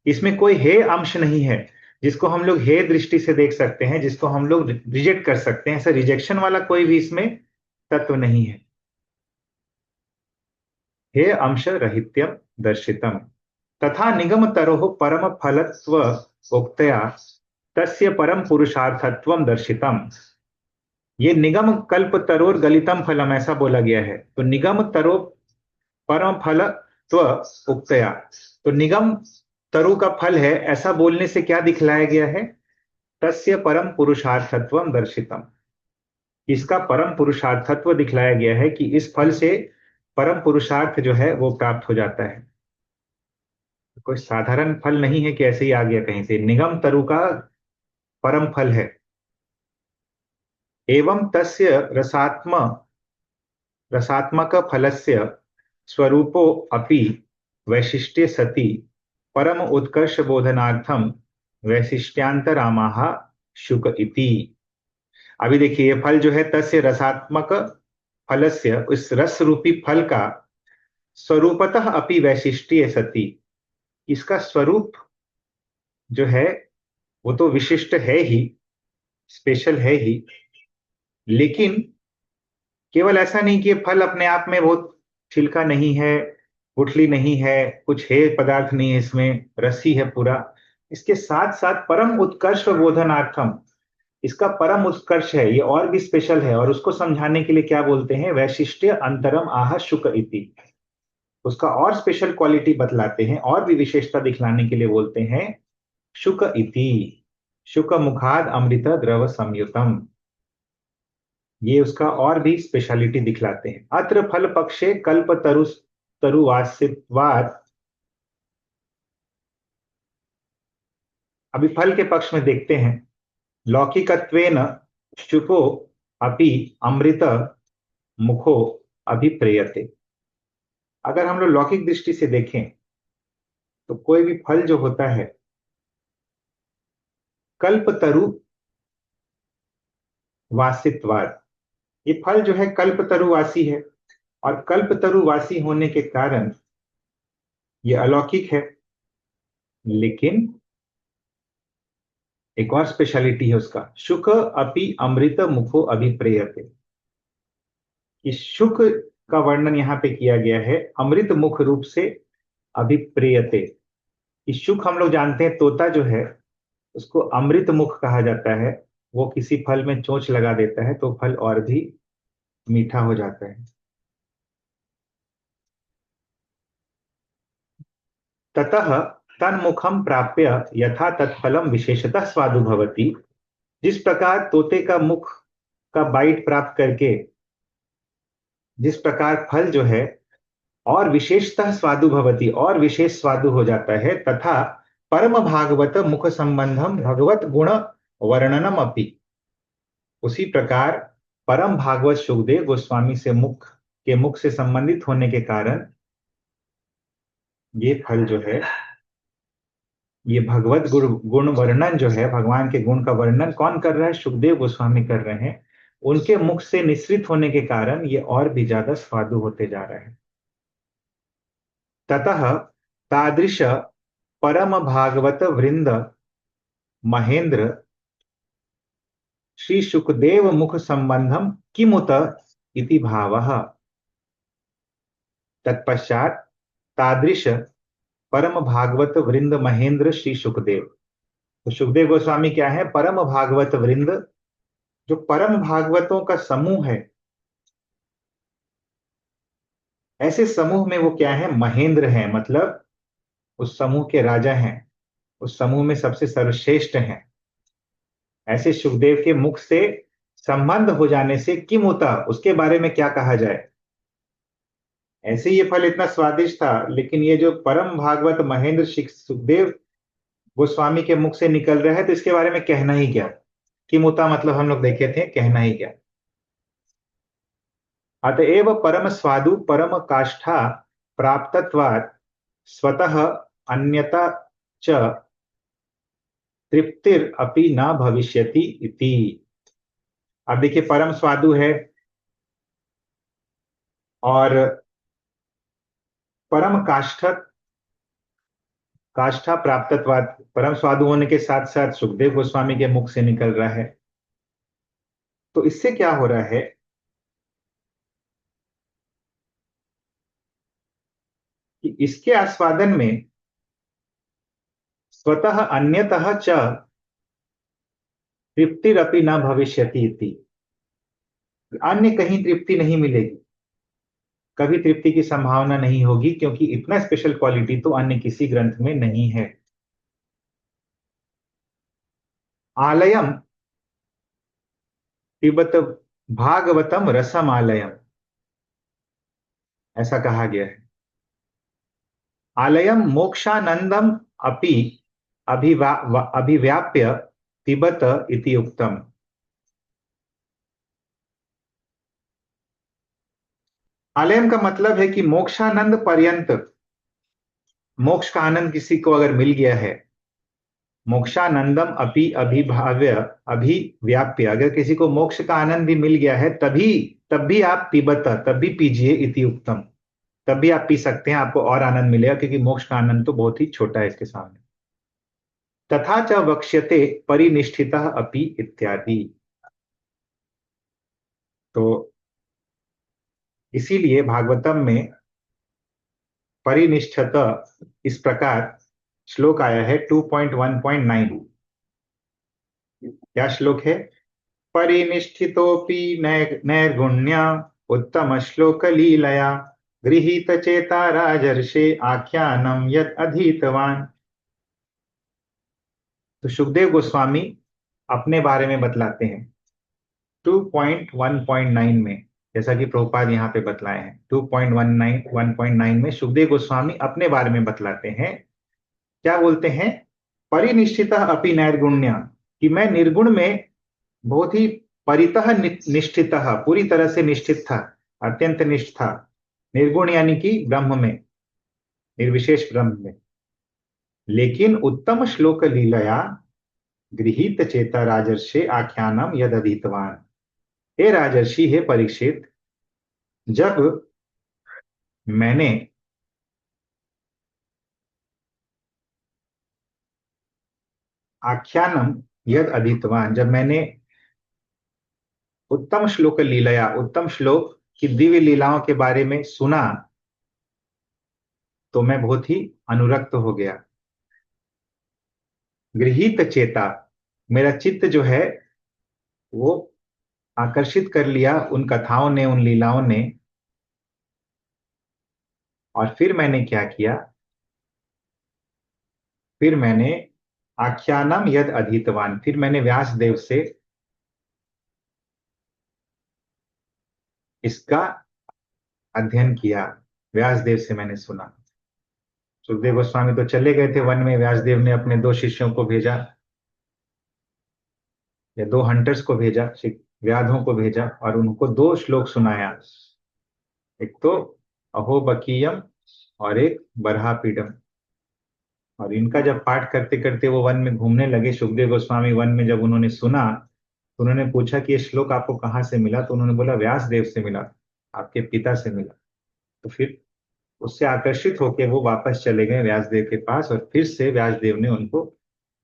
इसमें कोई हे अंश नहीं है जिसको हम लोग हे दृष्टि से देख सकते हैं, जिसको हम लोग रिजेक्ट कर सकते हैं। ऐसा रिजेक्शन वाला कोई भी इसमें तत्व नहीं है। हे अंश रहित्यम दर्शितम तथा निगम तरोह परम फलत्व उक्तया तस्य परम पुरुषार्थत्वम दर्शितम। ये निगम कल्प तरोर गलितम फलम, ऐसा बोला गया है। तो निगम तरो परम फलत्व उक्तया, तो निगम तरु का फल है, ऐसा बोलने से क्या दिखलाया गया है? तस्य परम पुरुषार्थत्वम दर्शितम, इसका परम पुरुषार्थत्व दिखलाया गया है कि इस फल से परम पुरुषार्थ जो है वो प्राप्त हो जाता है। कोई साधारण फल नहीं है कि ऐसे ही आ गया कहीं से, निगम तरु का परम फल है। एवं तस्य रसात्मक फलस्य स्वरूपो अपि वैशिष्ट्ये सति परम उत्कर्ष बोधनार्थम वैशिष्ट्यांतरामाह शुक इति। अभी देखिए, ये फल जो है तस्य रसात्मक फलस्य, उस रस रूपी फल का स्वरूपतः अपि वैशिष्ट्य सति, इसका स्वरूप जो है वो तो विशिष्ट है ही, स्पेशल है ही, लेकिन केवल ऐसा नहीं कि ये फल अपने आप में बहुत छिलका नहीं है, गुठली नहीं है, कुछ है पदार्थ नहीं है, इसमें रसी है पूरा। इसके साथ साथ परम उत्कर्ष बोधनार्थम, इसका परम उत्कर्ष है, ये और भी स्पेशल है, और उसको समझाने के लिए क्या बोलते हैं, वैशिष्ट्य अंतरम आह शुक इति, उसका और स्पेशल क्वालिटी बतलाते हैं, और भी विशेषता दिखलाने के लिए बोलते हैं शुक इति, शुक मुखाद अमृत द्रव संयुतम, ये उसका और भी स्पेशलिटी दिखलाते हैं। अत्र फल पक्षे कल्प तरुवासित्वात्, अभी फल के पक्ष में देखते हैं, लौकिकत्वेन शुको अपि अमृत मुखो अभिप्रेयते। अगर हम लोग लौकिक दृष्टि से देखें तो कोई भी फल जो होता है, कल्पतरु वासित्वाद, ये फल जो है कल्पतरुवासी है, और कल्पतरुवासी होने के कारण ये अलौकिक है, लेकिन एक और स्पेशलिटी है उसका, शुक अपि अमृत मुखो अभिप्रेयते। इस शुक का वर्णन यहाँ पे किया गया है अमृत मुख रूप से अभिप्रेयते। इस शुक हम लोग जानते हैं, तोता जो है उसको अमृत मुख कहा जाता है, वो किसी फल में चोंच लगा देता है तो फल और भी मीठा हो जाता है। ततः तन्मुखम प्राप्य यथा तत्फलम विशेषतः स्वादु भवति, जिस प्रकार तोते का मुख का बाइट प्राप्त करके जिस प्रकार फल जो है और विशेषतः स्वादु भवति, और विशेष स्वादु हो जाता है, तथा परम भागवत मुख संबंधम भगवत गुण वर्णनम अपि, उसी प्रकार परम भागवत सुखदेव गोस्वामी से मुख से संबंधित होने के कारण ये फल जो है, ये भगवत गुण वर्णन जो है, भगवान के गुण का वर्णन कौन कर रहा है, सुखदेव गोस्वामी कर रहे हैं, उनके मुख से निश्रित होने के कारण ये और भी ज्यादा स्वादु होते जा रहे हैं। ततः तादृश परम भागवत वृंद महेंद्र श्री सुखदेव मुख संबंधम किमुत इति भावः। तत्पश्चात तादृश परम भागवत वृंद महेंद्र श्री सुखदेव, तो सुखदेव गोस्वामी क्या है, परम भागवत वृंद, जो परम भागवतों का समूह है, ऐसे समूह में वो क्या है, महेंद्र है, मतलब उस समूह के राजा हैं, उस समूह में सबसे सर्वश्रेष्ठ हैं। ऐसे सुखदेव के मुख से संबंध हो जाने से किम होता, उसके बारे में क्या कहा जाए। ऐसे ये फल इतना स्वादिष्ट था, लेकिन ये जो परम भागवत महेंद्र सुखदेव गोस्वामी के मुख से निकल रहा है, तो इसके बारे में कहना ही क्या। किम होता मतलब हम लोग देखे थे, कहना ही क्या। अतएव परम स्वादु परम काष्ठा प्राप्तत्वात् स्वतः अन्यता च तृप्तिर अपि न भविष्यति इति। अब देखिए, परम स्वादु है और परम काष्ठा प्राप्तत्वात्, परम स्वादु होने के साथ साथ सुखदेव गोस्वामी के मुख से निकल रहा है, तो इससे क्या हो रहा है कि इसके आस्वादन में स्वतः अन्यतः च तृप्तिरपि न भविष्यति इति, अन्य कहीं तृप्ति नहीं मिलेगी, कभी तृप्ति की संभावना नहीं होगी, क्योंकि इतना स्पेशल क्वालिटी तो अन्य किसी ग्रंथ में नहीं है। आलयम पिबत भागवतम रसम आलयम, ऐसा कहा गया है। आलयम मोक्षानंदम अपि अभिव्याप्य पिबत इति उक्तम। आलयम का मतलब है कि मोक्षानंद पर्यंत, मोक्ष का आनंद किसी को अगर मिल गया है मोक्षानंदम अपि अभिभाव्य अभिव्याप्य, अगर किसी को मोक्ष का आनंद भी मिल गया है तब भी आप पिबत, तब भी पीजिए, इति उत्तम, तब भी आप पी सकते हैं, आपको और आनंद मिलेगा, क्योंकि मोक्ष का आनंद तो बहुत ही छोटा है इसके सामने। तथा च वक्ष्यते परिनिष्ठितः अपि इत्यादि। तो इसीलिए भागवतम में परिनिष्ठत इस प्रकार श्लोक आया है 2.1.9। क्या श्लोक है? परिनिष्ठितोपि नैर्गुण्य उत्तम श्लोक लीलया गृहीत चेता राजर्षे आख्यानम यद अधीतवान। तो सुखदेव गोस्वामी अपने बारे में बतलाते हैं 2.1.9 में, जैसा कि प्रभुपाद यहाँ पे बतलाए हैं। 2.1.9 में सुखदेव गोस्वामी अपने बारे में बतलाते हैं। क्या बोलते हैं? परिनिष्ठितः अपि नैर्गुण्य, कि मैं निर्गुण में बहुत ही परितः निष्ठितः, पूरी तरह से निष्ठित था, अत्यंत निष्ठ था। निर्गुण यानी कि ब्रह्म में, निर्विशेष ब्रह्म में। लेकिन उत्तम श्लोक लीलया गृहीत चेता राजर्षे आख्यानम यद अधीतवान। हे राजर्षि, हे परीक्षित, जब मैंने आख्यानम यद अधीतवान, जब मैंने उत्तम श्लोक लीलया, उत्तम श्लोक की दिव्य लीलाओं के बारे में सुना, तो मैं बहुत ही अनुरक्त हो गया। गृहीत चेता, मेरा चित्त जो है वो आकर्षित कर लिया उन कथाओं ने, उन लीलाओं ने। और फिर मैंने क्या किया? फिर मैंने आख्यानम यद अधीतवान, फिर मैंने व्यास देव से इसका अध्ययन किया, व्यास देव से मैंने सुना। सुखदेव गोस्वामी तो चले गए थे वन में, व्यास देव ने अपने 2 शिष्यों को भेजा, या 2 हंटर्स को भेजा, व्याधों को भेजा, और उनको 2 श्लोक सुनाया। एक तो अहो बकीयम और एक बरहापीडम। और इनका जब पाठ करते करते वो वन में घूमने लगे, सुखदेव गोस्वामी वन में जब उन्होंने सुना, तो उन्होंने पूछा कि ये श्लोक आपको कहाँ से मिला? तो उन्होंने बोला व्यास देव से मिला, आपके पिता से मिला। तो फिर उससे आकर्षित होकर वो वापस चले गए व्यासदेव के पास, और फिर से व्यासदेव ने उनको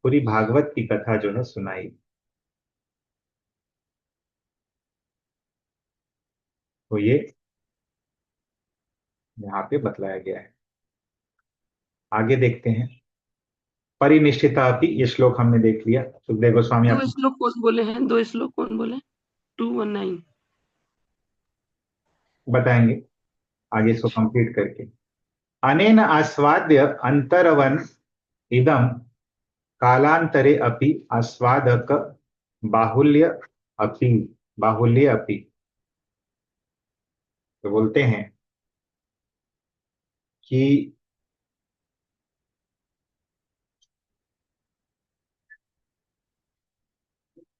पूरी भागवत की कथा जो है सुनाई। तो ये यहाँ पे बतलाया गया है। आगे देखते हैं। परिनिष्ठिता अपि, ये श्लोक हमने देख लिया। सुखदेव गोस्वामी 2 श्लोक कौन बोले हैं? 2 श्लोक कौन बोले? 219 बताएंगे आगे इसको कंप्लीट करके। अनेन आस्वाद्य अंतरवन इदम कालांतरे अपि आस्वादक बाहुल्य अपि, बाहुल्य अपि। तो बोलते हैं कि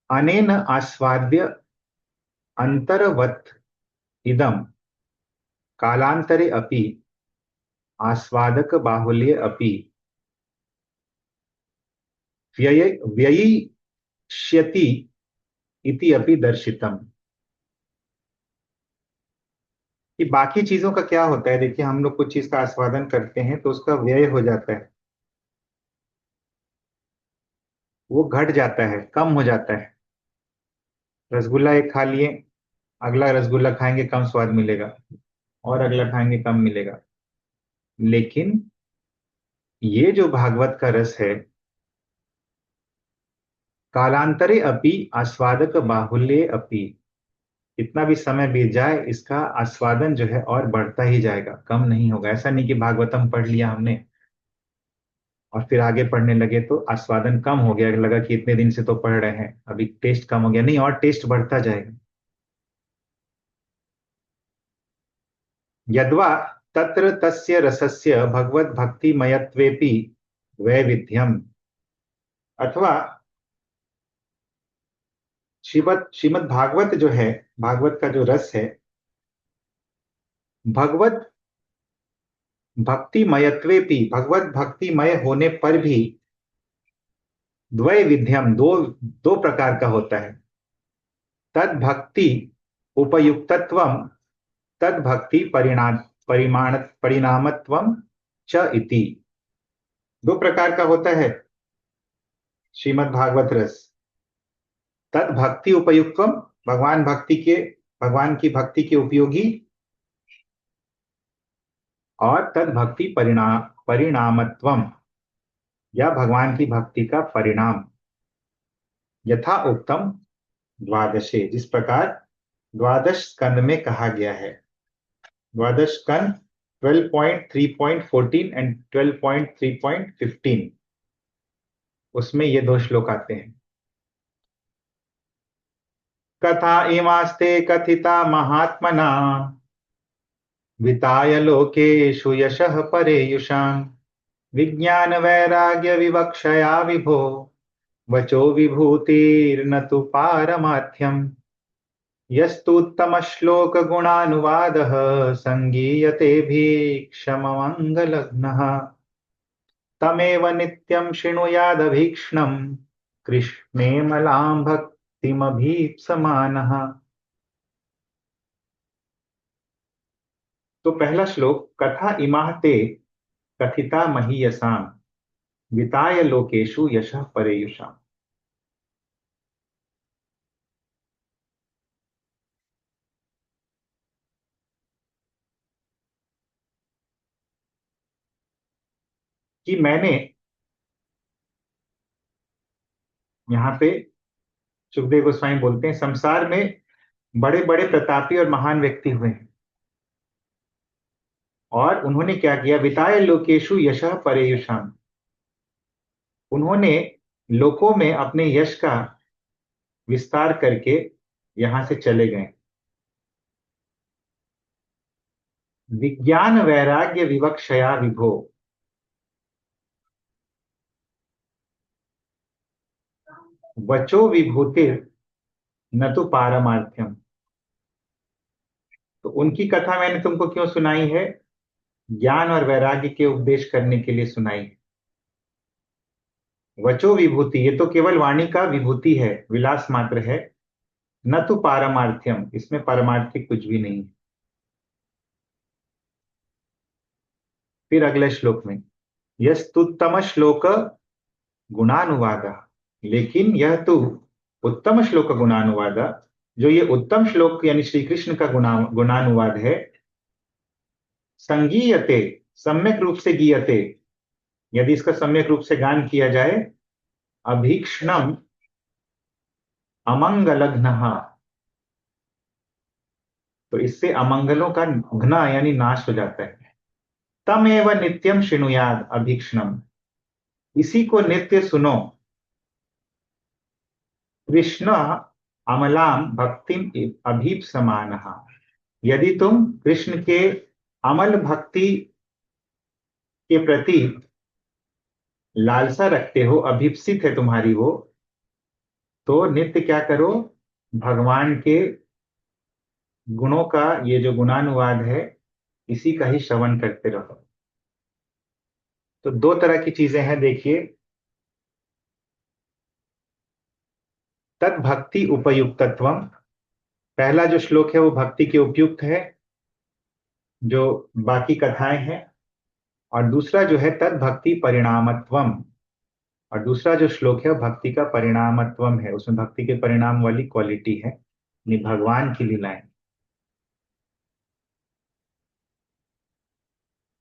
अनेन आस्वाद्य अंतरवत इदम कालांतरे अपि आस्वादक बाहुल्य अपि व्ययिष्यति इति अपि दर्शितम। कि बाकी चीजों का क्या होता है? देखिए, हम लोग कुछ चीज का आस्वादन करते हैं तो उसका व्यय हो जाता है, वो घट जाता है, कम हो जाता है। रसगुल्ला एक खा लिए, अगला रसगुल्ला खाएंगे कम स्वाद मिलेगा, और अगला खाएंगे कम मिलेगा। लेकिन ये जो भागवत का रस है, कालांतरे अपि आस्वादक बाहुल्ये अपि, कितना भी समय बीत जाए इसका आस्वादन जो है और बढ़ता ही जाएगा, कम नहीं होगा। ऐसा नहीं कि भागवतम पढ़ लिया हमने और फिर आगे पढ़ने लगे तो आस्वादन कम हो गया, लगा कि इतने दिन से तो पढ़ रहे हैं, अभी टेस्ट कम हो गया। नहीं, और टेस्ट बढ़ता जाएगा। यद्वा तत्र तस्य रसस्य भगवत भक्तिमयत्वेपि वैविध्यम, अथवा श्रीमद् भागवत जो है, भागवत का जो रस है, भगवत भक्तिमयत्वेपि, भगवत भक्तिमय होने पर भी द्वय विध्यम, दो दो प्रकार का होता है। तद भक्ति उपयुक्तत्वम, तद भक्ति परिणामत्वम च इति। दो प्रकार का होता है श्रीमद् भागवत रस। तद भक्ति उपयुक्तम, भगवान की भक्ति के उपयोगी, और तद भक्ति परिणामत्वम, या भगवान की भक्ति का परिणाम। यथा उत्तम द्वादशे, जिस प्रकार द्वादश स्कंद में कहा गया है। द्वादश स्कंद 12.3.14 एंड 12.3.15, उसमें ये दो श्लोक आते हैं। कथा इमास्ते कथिता महात्मना, विताय लोकेषु यशः परेयुषाम्, विज्ञान वैराग्य विवक्षया विभो, वचो विभूतिर्न तु पारमार्थ्यम्, यस्तुत्तम श्लोक गुणानुवादः, संगीयते भीक्षममङ्गलघ्नः, तमेव नित्यं शृणुयादभीक्ष्णं, कृष्णे मलां भक्तिमभीप्समानः। तो पहला श्लोक, कथा इमाः ते कथिता महीयसाम्, विताय लोकेषु यशः परेयुषाम्। कि मैंने, यहाँ पे सुखदेव गोस्वामी बोलते हैं, संसार में बड़े बड़े प्रतापी और महान व्यक्ति हुए हैं, और उन्होंने क्या किया, विताय लोकेषु यशः परेयुषाम्, उन्होंने लोकों में अपने यश का विस्तार करके यहां से चले गए। विज्ञान वैराग्य विवक्षया विभो, वचो विभूतिर न तो पारमार्थ्यम। तो उनकी कथा मैंने तुमको क्यों सुनाई है? ज्ञान और वैराग्य के उपदेश करने के लिए सुनाई है। वचो विभूति, ये तो केवल वाणी का विभूति है, विलास मात्र है। न तो पारमार्थ्यम, इसमें पारमार्थिक कुछ भी नहीं है। फिर अगले श्लोक में, यस्तुत्तम श्लोक गुणानुवाद, लेकिन यह तो उत्तम श्लोक गुणानुवाद, जो ये उत्तम श्लोक यानी श्री कृष्ण का गुणानुवाद है, संगीयते, सम्यक रूप से गीयते, यदि इसका सम्यक रूप से गान किया जाए, अभीक्ष्णम अमंगलघ्नः, तो इससे अमंगलों का घ्न यानी नाश हो जाता है। तमेव नित्यम शृणुयाद अभीक्ष्णम, इसी को नित्य सुनो। कृष्ण अमलाम भक्तिम अभीप्समानः, यदि तुम कृष्ण के अमल भक्ति के प्रति लालसा रखते हो, अभीप्सित है तुम्हारी वो, तो नित्य क्या करो, भगवान के गुणों का ये जो गुणानुवाद है, इसी का ही श्रवण करते रहो। तो दो तरह की चीजें हैं, देखिए। तद भक्ति उपयुक्तत्वम, पहला जो श्लोक है वो भक्ति के उपयुक्त है, जो बाकी कथाएं हैं। और दूसरा जो है तद भक्ति परिणामत्वम, और दूसरा जो श्लोक है वो भक्ति का परिणामत्वम है, उसमें भक्ति के परिणाम वाली क्वालिटी है, भगवान की लीलाएं।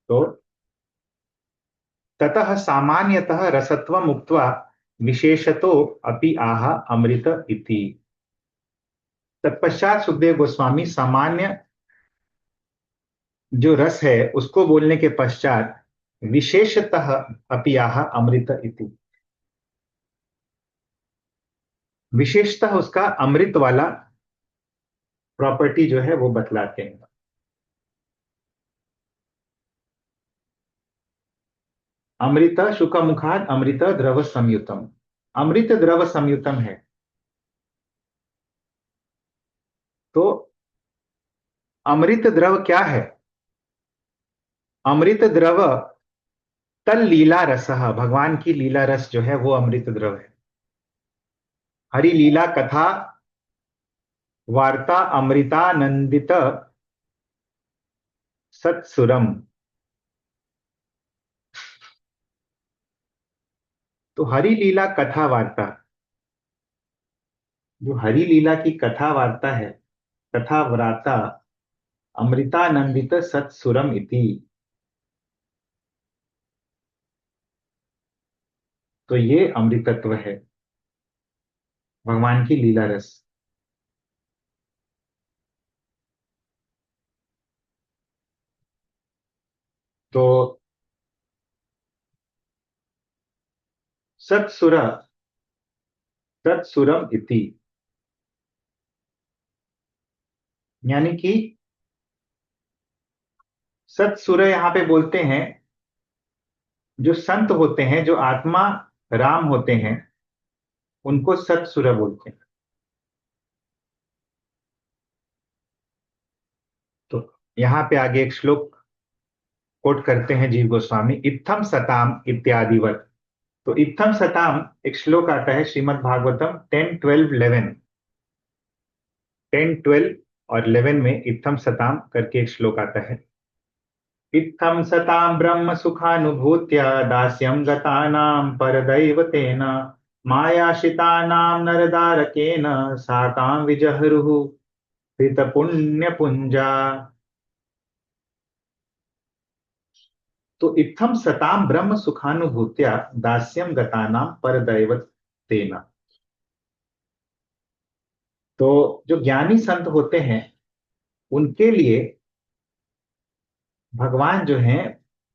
तो ततः सामान्यतः रसत्वम उक्त्वा विशेषतो अपि आह अमृत इति। तत्पश्चात सुखदेव गोस्वामी सामान्य जो रस है उसको बोलने के पश्चात विशेषतः अपि आह अमृत इति, विशेषतः उसका अमृत वाला प्रॉपर्टी जो है वो बतलाते हैं। अमृत शुक मुखाद अमृत द्रव संयुतम, अमृत द्रव संयुतम है। तो अमृत द्रव क्या है? अमृत द्रव तल लीला रस, भगवान की लीला रस जो है वो अमृत द्रव है। हरि लीला कथा वार्ता अमृतानंदित सत्सुरम। तो हरि लीला कथा वार्ता, जो हरि लीला की कथा वार्ता है, कथा व्राता अमृतानंदित सत्सुरम इति। तो ये अमृतत्व है, भगवान की लीला रस। तो सत्सुर सत्सुरम इति, यानी कि सत्सुर यहां पे बोलते हैं जो संत होते हैं, जो आत्मा राम होते हैं, उनको सत्सुर बोलते हैं। तो यहां पे आगे एक श्लोक कोट करते हैं जीव गोस्वामी, इत्थम सताम इत्यादिवत। तो इत्थम सताम एक श्लोक आता है श्रीमद् भागवतम 10, 12, 11। 10, 12 और 11 में इत्थम सताम करके एक श्लोक आता है। इत्थम सताम ब्रह्म सुखानुभूत्या दास्यं गतानां परदैवतेन मायाशितानां नरदारकेन साकां विजहरुः कृतपुण्यपुंजा। तो इत्थम सताम ब्रह्म सुखानुभूत्या दास्यं गतानां परदैवतेन। तो जो ज्ञानी संत होते हैं उनके लिए भगवान जो हैं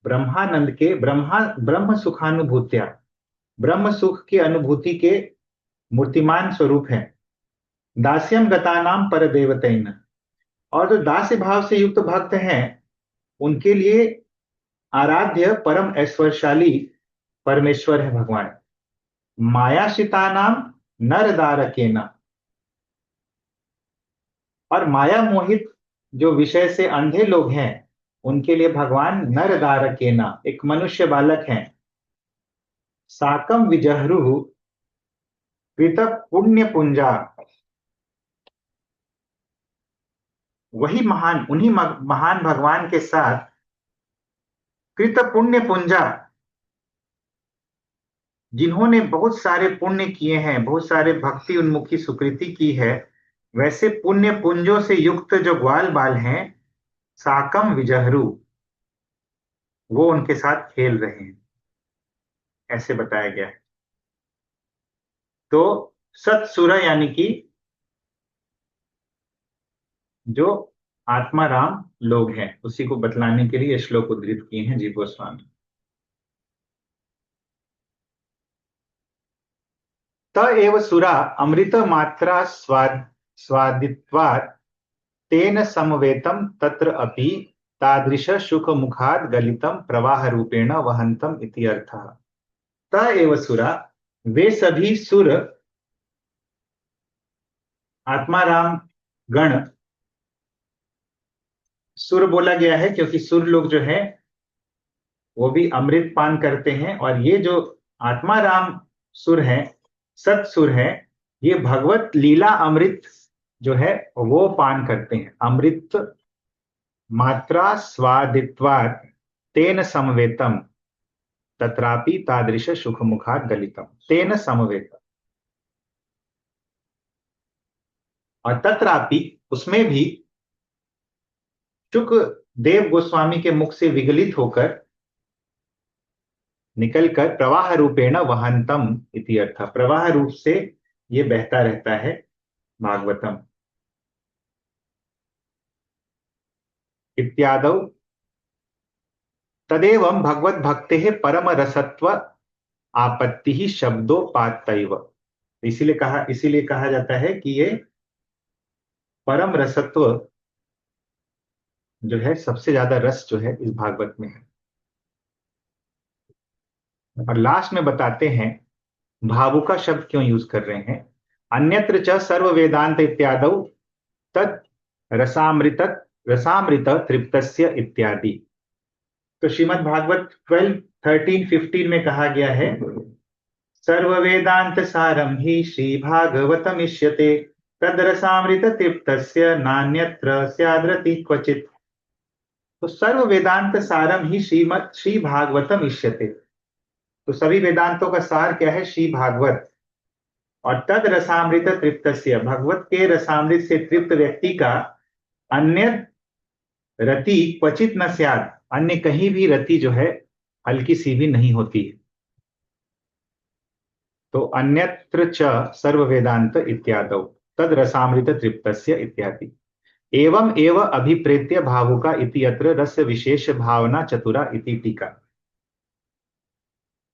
ब्रह्मानंद के ब्रह्म सुखानुभूत्या, ब्रह्म सुख की अनुभूति के मूर्तिमान स्वरूप हैं। दास्यम गतानाम परदेवतेन, और जो दास्य भाव से युक्त भक्त हैं उनके लिए आराध्य परम ऐश्वर्यशाली परमेश्वर है भगवान। मायाशितानाम नरदारकेन, और माया मोहित जो विषय से अंधे लोग हैं उनके लिए भगवान नरदारकेन, एक मनुष्य बालक हैं। साकम विजहरु कृत पुण्य पुंजा, वही महान, उन्हीं महान भगवान के साथ कृत पुण्य पुंजा, जिन्होंने बहुत सारे पुण्य किए हैं, बहुत सारे भक्ति उन्मुखी सुकृति की है, वैसे पुण्य पुंजों से युक्त जो ग्वाल बाल हैं, साकम विजहरू, वो उनके साथ खेल रहे हैं, ऐसे बताया गया है। तो सत्सुर यानी कि जो आत्मा राम लोग हैं, उसी को बतलाने के लिए श्लोक उद्धृत किए हैं जीव गोस्वामी। त एव सुरा अमृत मात्रा स्वादित्वात् तेन समवेतम तत्र अपि तादृश सुख मुखाद गलितम प्रवाह रूपेण वहंतम इति अर्थः। त एव सुरा, वे सभी सुर, आत्माराम गण, सुर बोला गया है क्योंकि सुर लोग जो है वो भी अमृत पान करते हैं, और ये जो आत्माराम सुर हैं, सत्सुर हैं, ये भगवत लीला अमृत जो है वो पान करते हैं। अमृत मात्रा स्वादित्वात् तेन समवेतम तत्रापि तादृश सुख मुखात् गलितम, तेन समवेतम, और तत्रापि उसमें भी शुक देव गोस्वामी के मुख से विगलित होकर निकलकर प्रवाह रूपेण वहंतम इति अर्थ, प्रवाह रूप से ये बहता रहता है भागवतम। इत्यादौ तदेवं भगवत भक्तेः परम रसत्व आपत्ति शब्दोपात्तैव। इसीलिए कहा जाता है कि ये परम रसत्व जो है, सबसे ज्यादा रस जो है इस भागवत में है। और लास्ट में बताते हैं भावुका शब्द क्यों यूज कर रहे हैं। अन्यत्र च सर्व वेदांत इत्यादौ तत् रसामृत तृप्तस्य इत्यादि। तो श्रीमद् भागवत 12, 13, 15 में कहा गया है सर्ववेदांत सारं हि श्रीभागवतमिष्यते तद्रसामृततृप्तस्य नान्यत्र स्याद्रति क्वचित्। तो सर्व वेदांत सारम ही श्री भागवतम इष्यते। तो सभी वेदांतों का सार क्या है? श्री भागवत। और तद रसामृत तृप्तस्य, भगवत के रसामृत से तृप्त व्यक्ति का अन्य रति क्वचित न स्यात्, अन्य कहीं भी रति जो है हल्की सी भी नहीं होती है। तो अन्यत्र च सर्व वेदांत इत्यादौ तद रसामृत तृप्तस्य इत्यादि। एवं एव अभिप्रेत्य भावुका इति यत्र रस विशेष भावना चतुरा इति टीका।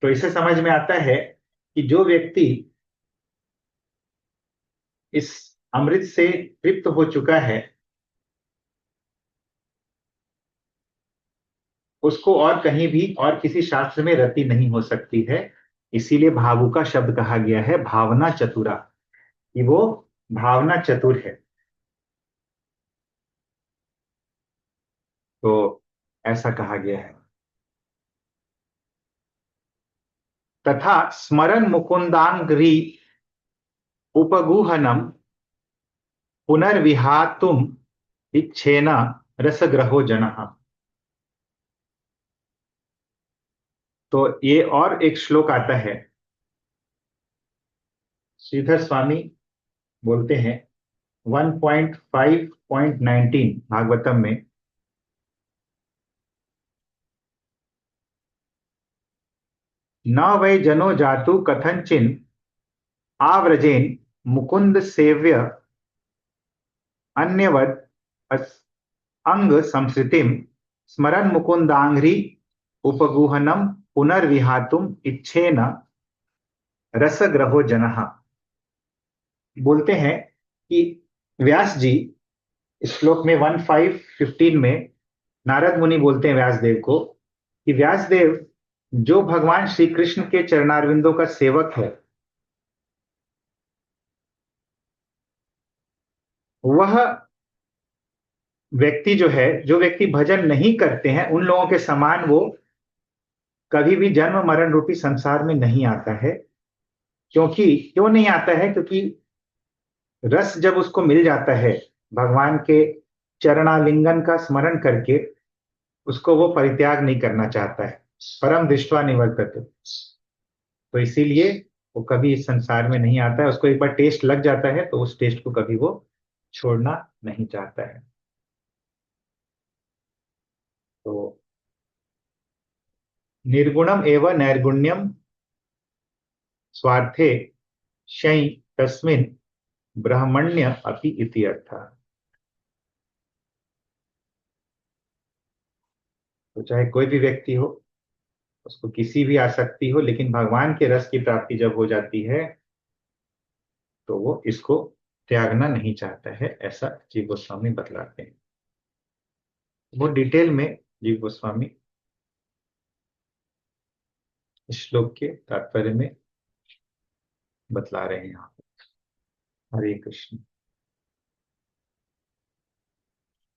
तो इसे समझ में आता है कि जो व्यक्ति इस अमृत से तृप्त हो चुका है उसको और कहीं भी और किसी शास्त्र में रति नहीं हो सकती है। इसीलिए भावुका शब्द कहा गया है भावना चतुरा, कि वो भावना चतुर है। तो ऐसा कहा गया है। तथा स्मरण मुकुंदांग्री उपगुहनम पुनर्विहातुम इच्छेन रसग्रहो जनः। तो ये और एक श्लोक आता है, श्रीधर स्वामी बोलते हैं 1.5.19 भागवतम में, न वै जनो जातु कथंचिन आव्रजेन मुकुंद सेव्य अन्यवद अंग संस्कृतिम स्मरण मुकुंदांघ्रि उपगुहनम पुनर्विहातुम इच्छेन रसग्रहो जनः। बोलते हैं कि व्यास जी इस श्लोक में 1.5.15 में नारद मुनि बोलते हैं व्यासदेव को कि व्यासदेव, जो भगवान श्री कृष्ण के चरणारविंदों का सेवक है वह व्यक्ति जो है, जो व्यक्ति भजन नहीं करते हैं उन लोगों के समान वो कभी भी जन्म मरण रूपी संसार में नहीं आता है। क्यों नहीं आता है? क्योंकि रस जब उसको मिल जाता है भगवान के चरणालिंगन का स्मरण करके, उसको वो परित्याग नहीं करना चाहता है। परम दृष्ट्वा निवर्तते। तो इसीलिए वो कभी इस संसार में नहीं आता है। उसको एक बार टेस्ट लग जाता है तो उस टेस्ट को कभी वो छोड़ना नहीं चाहता है। तो निर्गुणम एवं नैर्गुण्यम स्वार्थे शयि तस्मिन् ब्रह्मण्य अपि इति अर्थः। तो चाहे कोई भी व्यक्ति हो, उसको किसी भी आसक्ति हो, लेकिन भगवान के रस की प्राप्ति जब हो जाती है तो वो इसको त्यागना नहीं चाहता है, ऐसा जीव गोस्वामी बतलाते हैं। वो डिटेल में जीव गोस्वामी इस श्लोक के तात्पर्य में बतला रहे हैं यहाँ। हरे कृष्ण।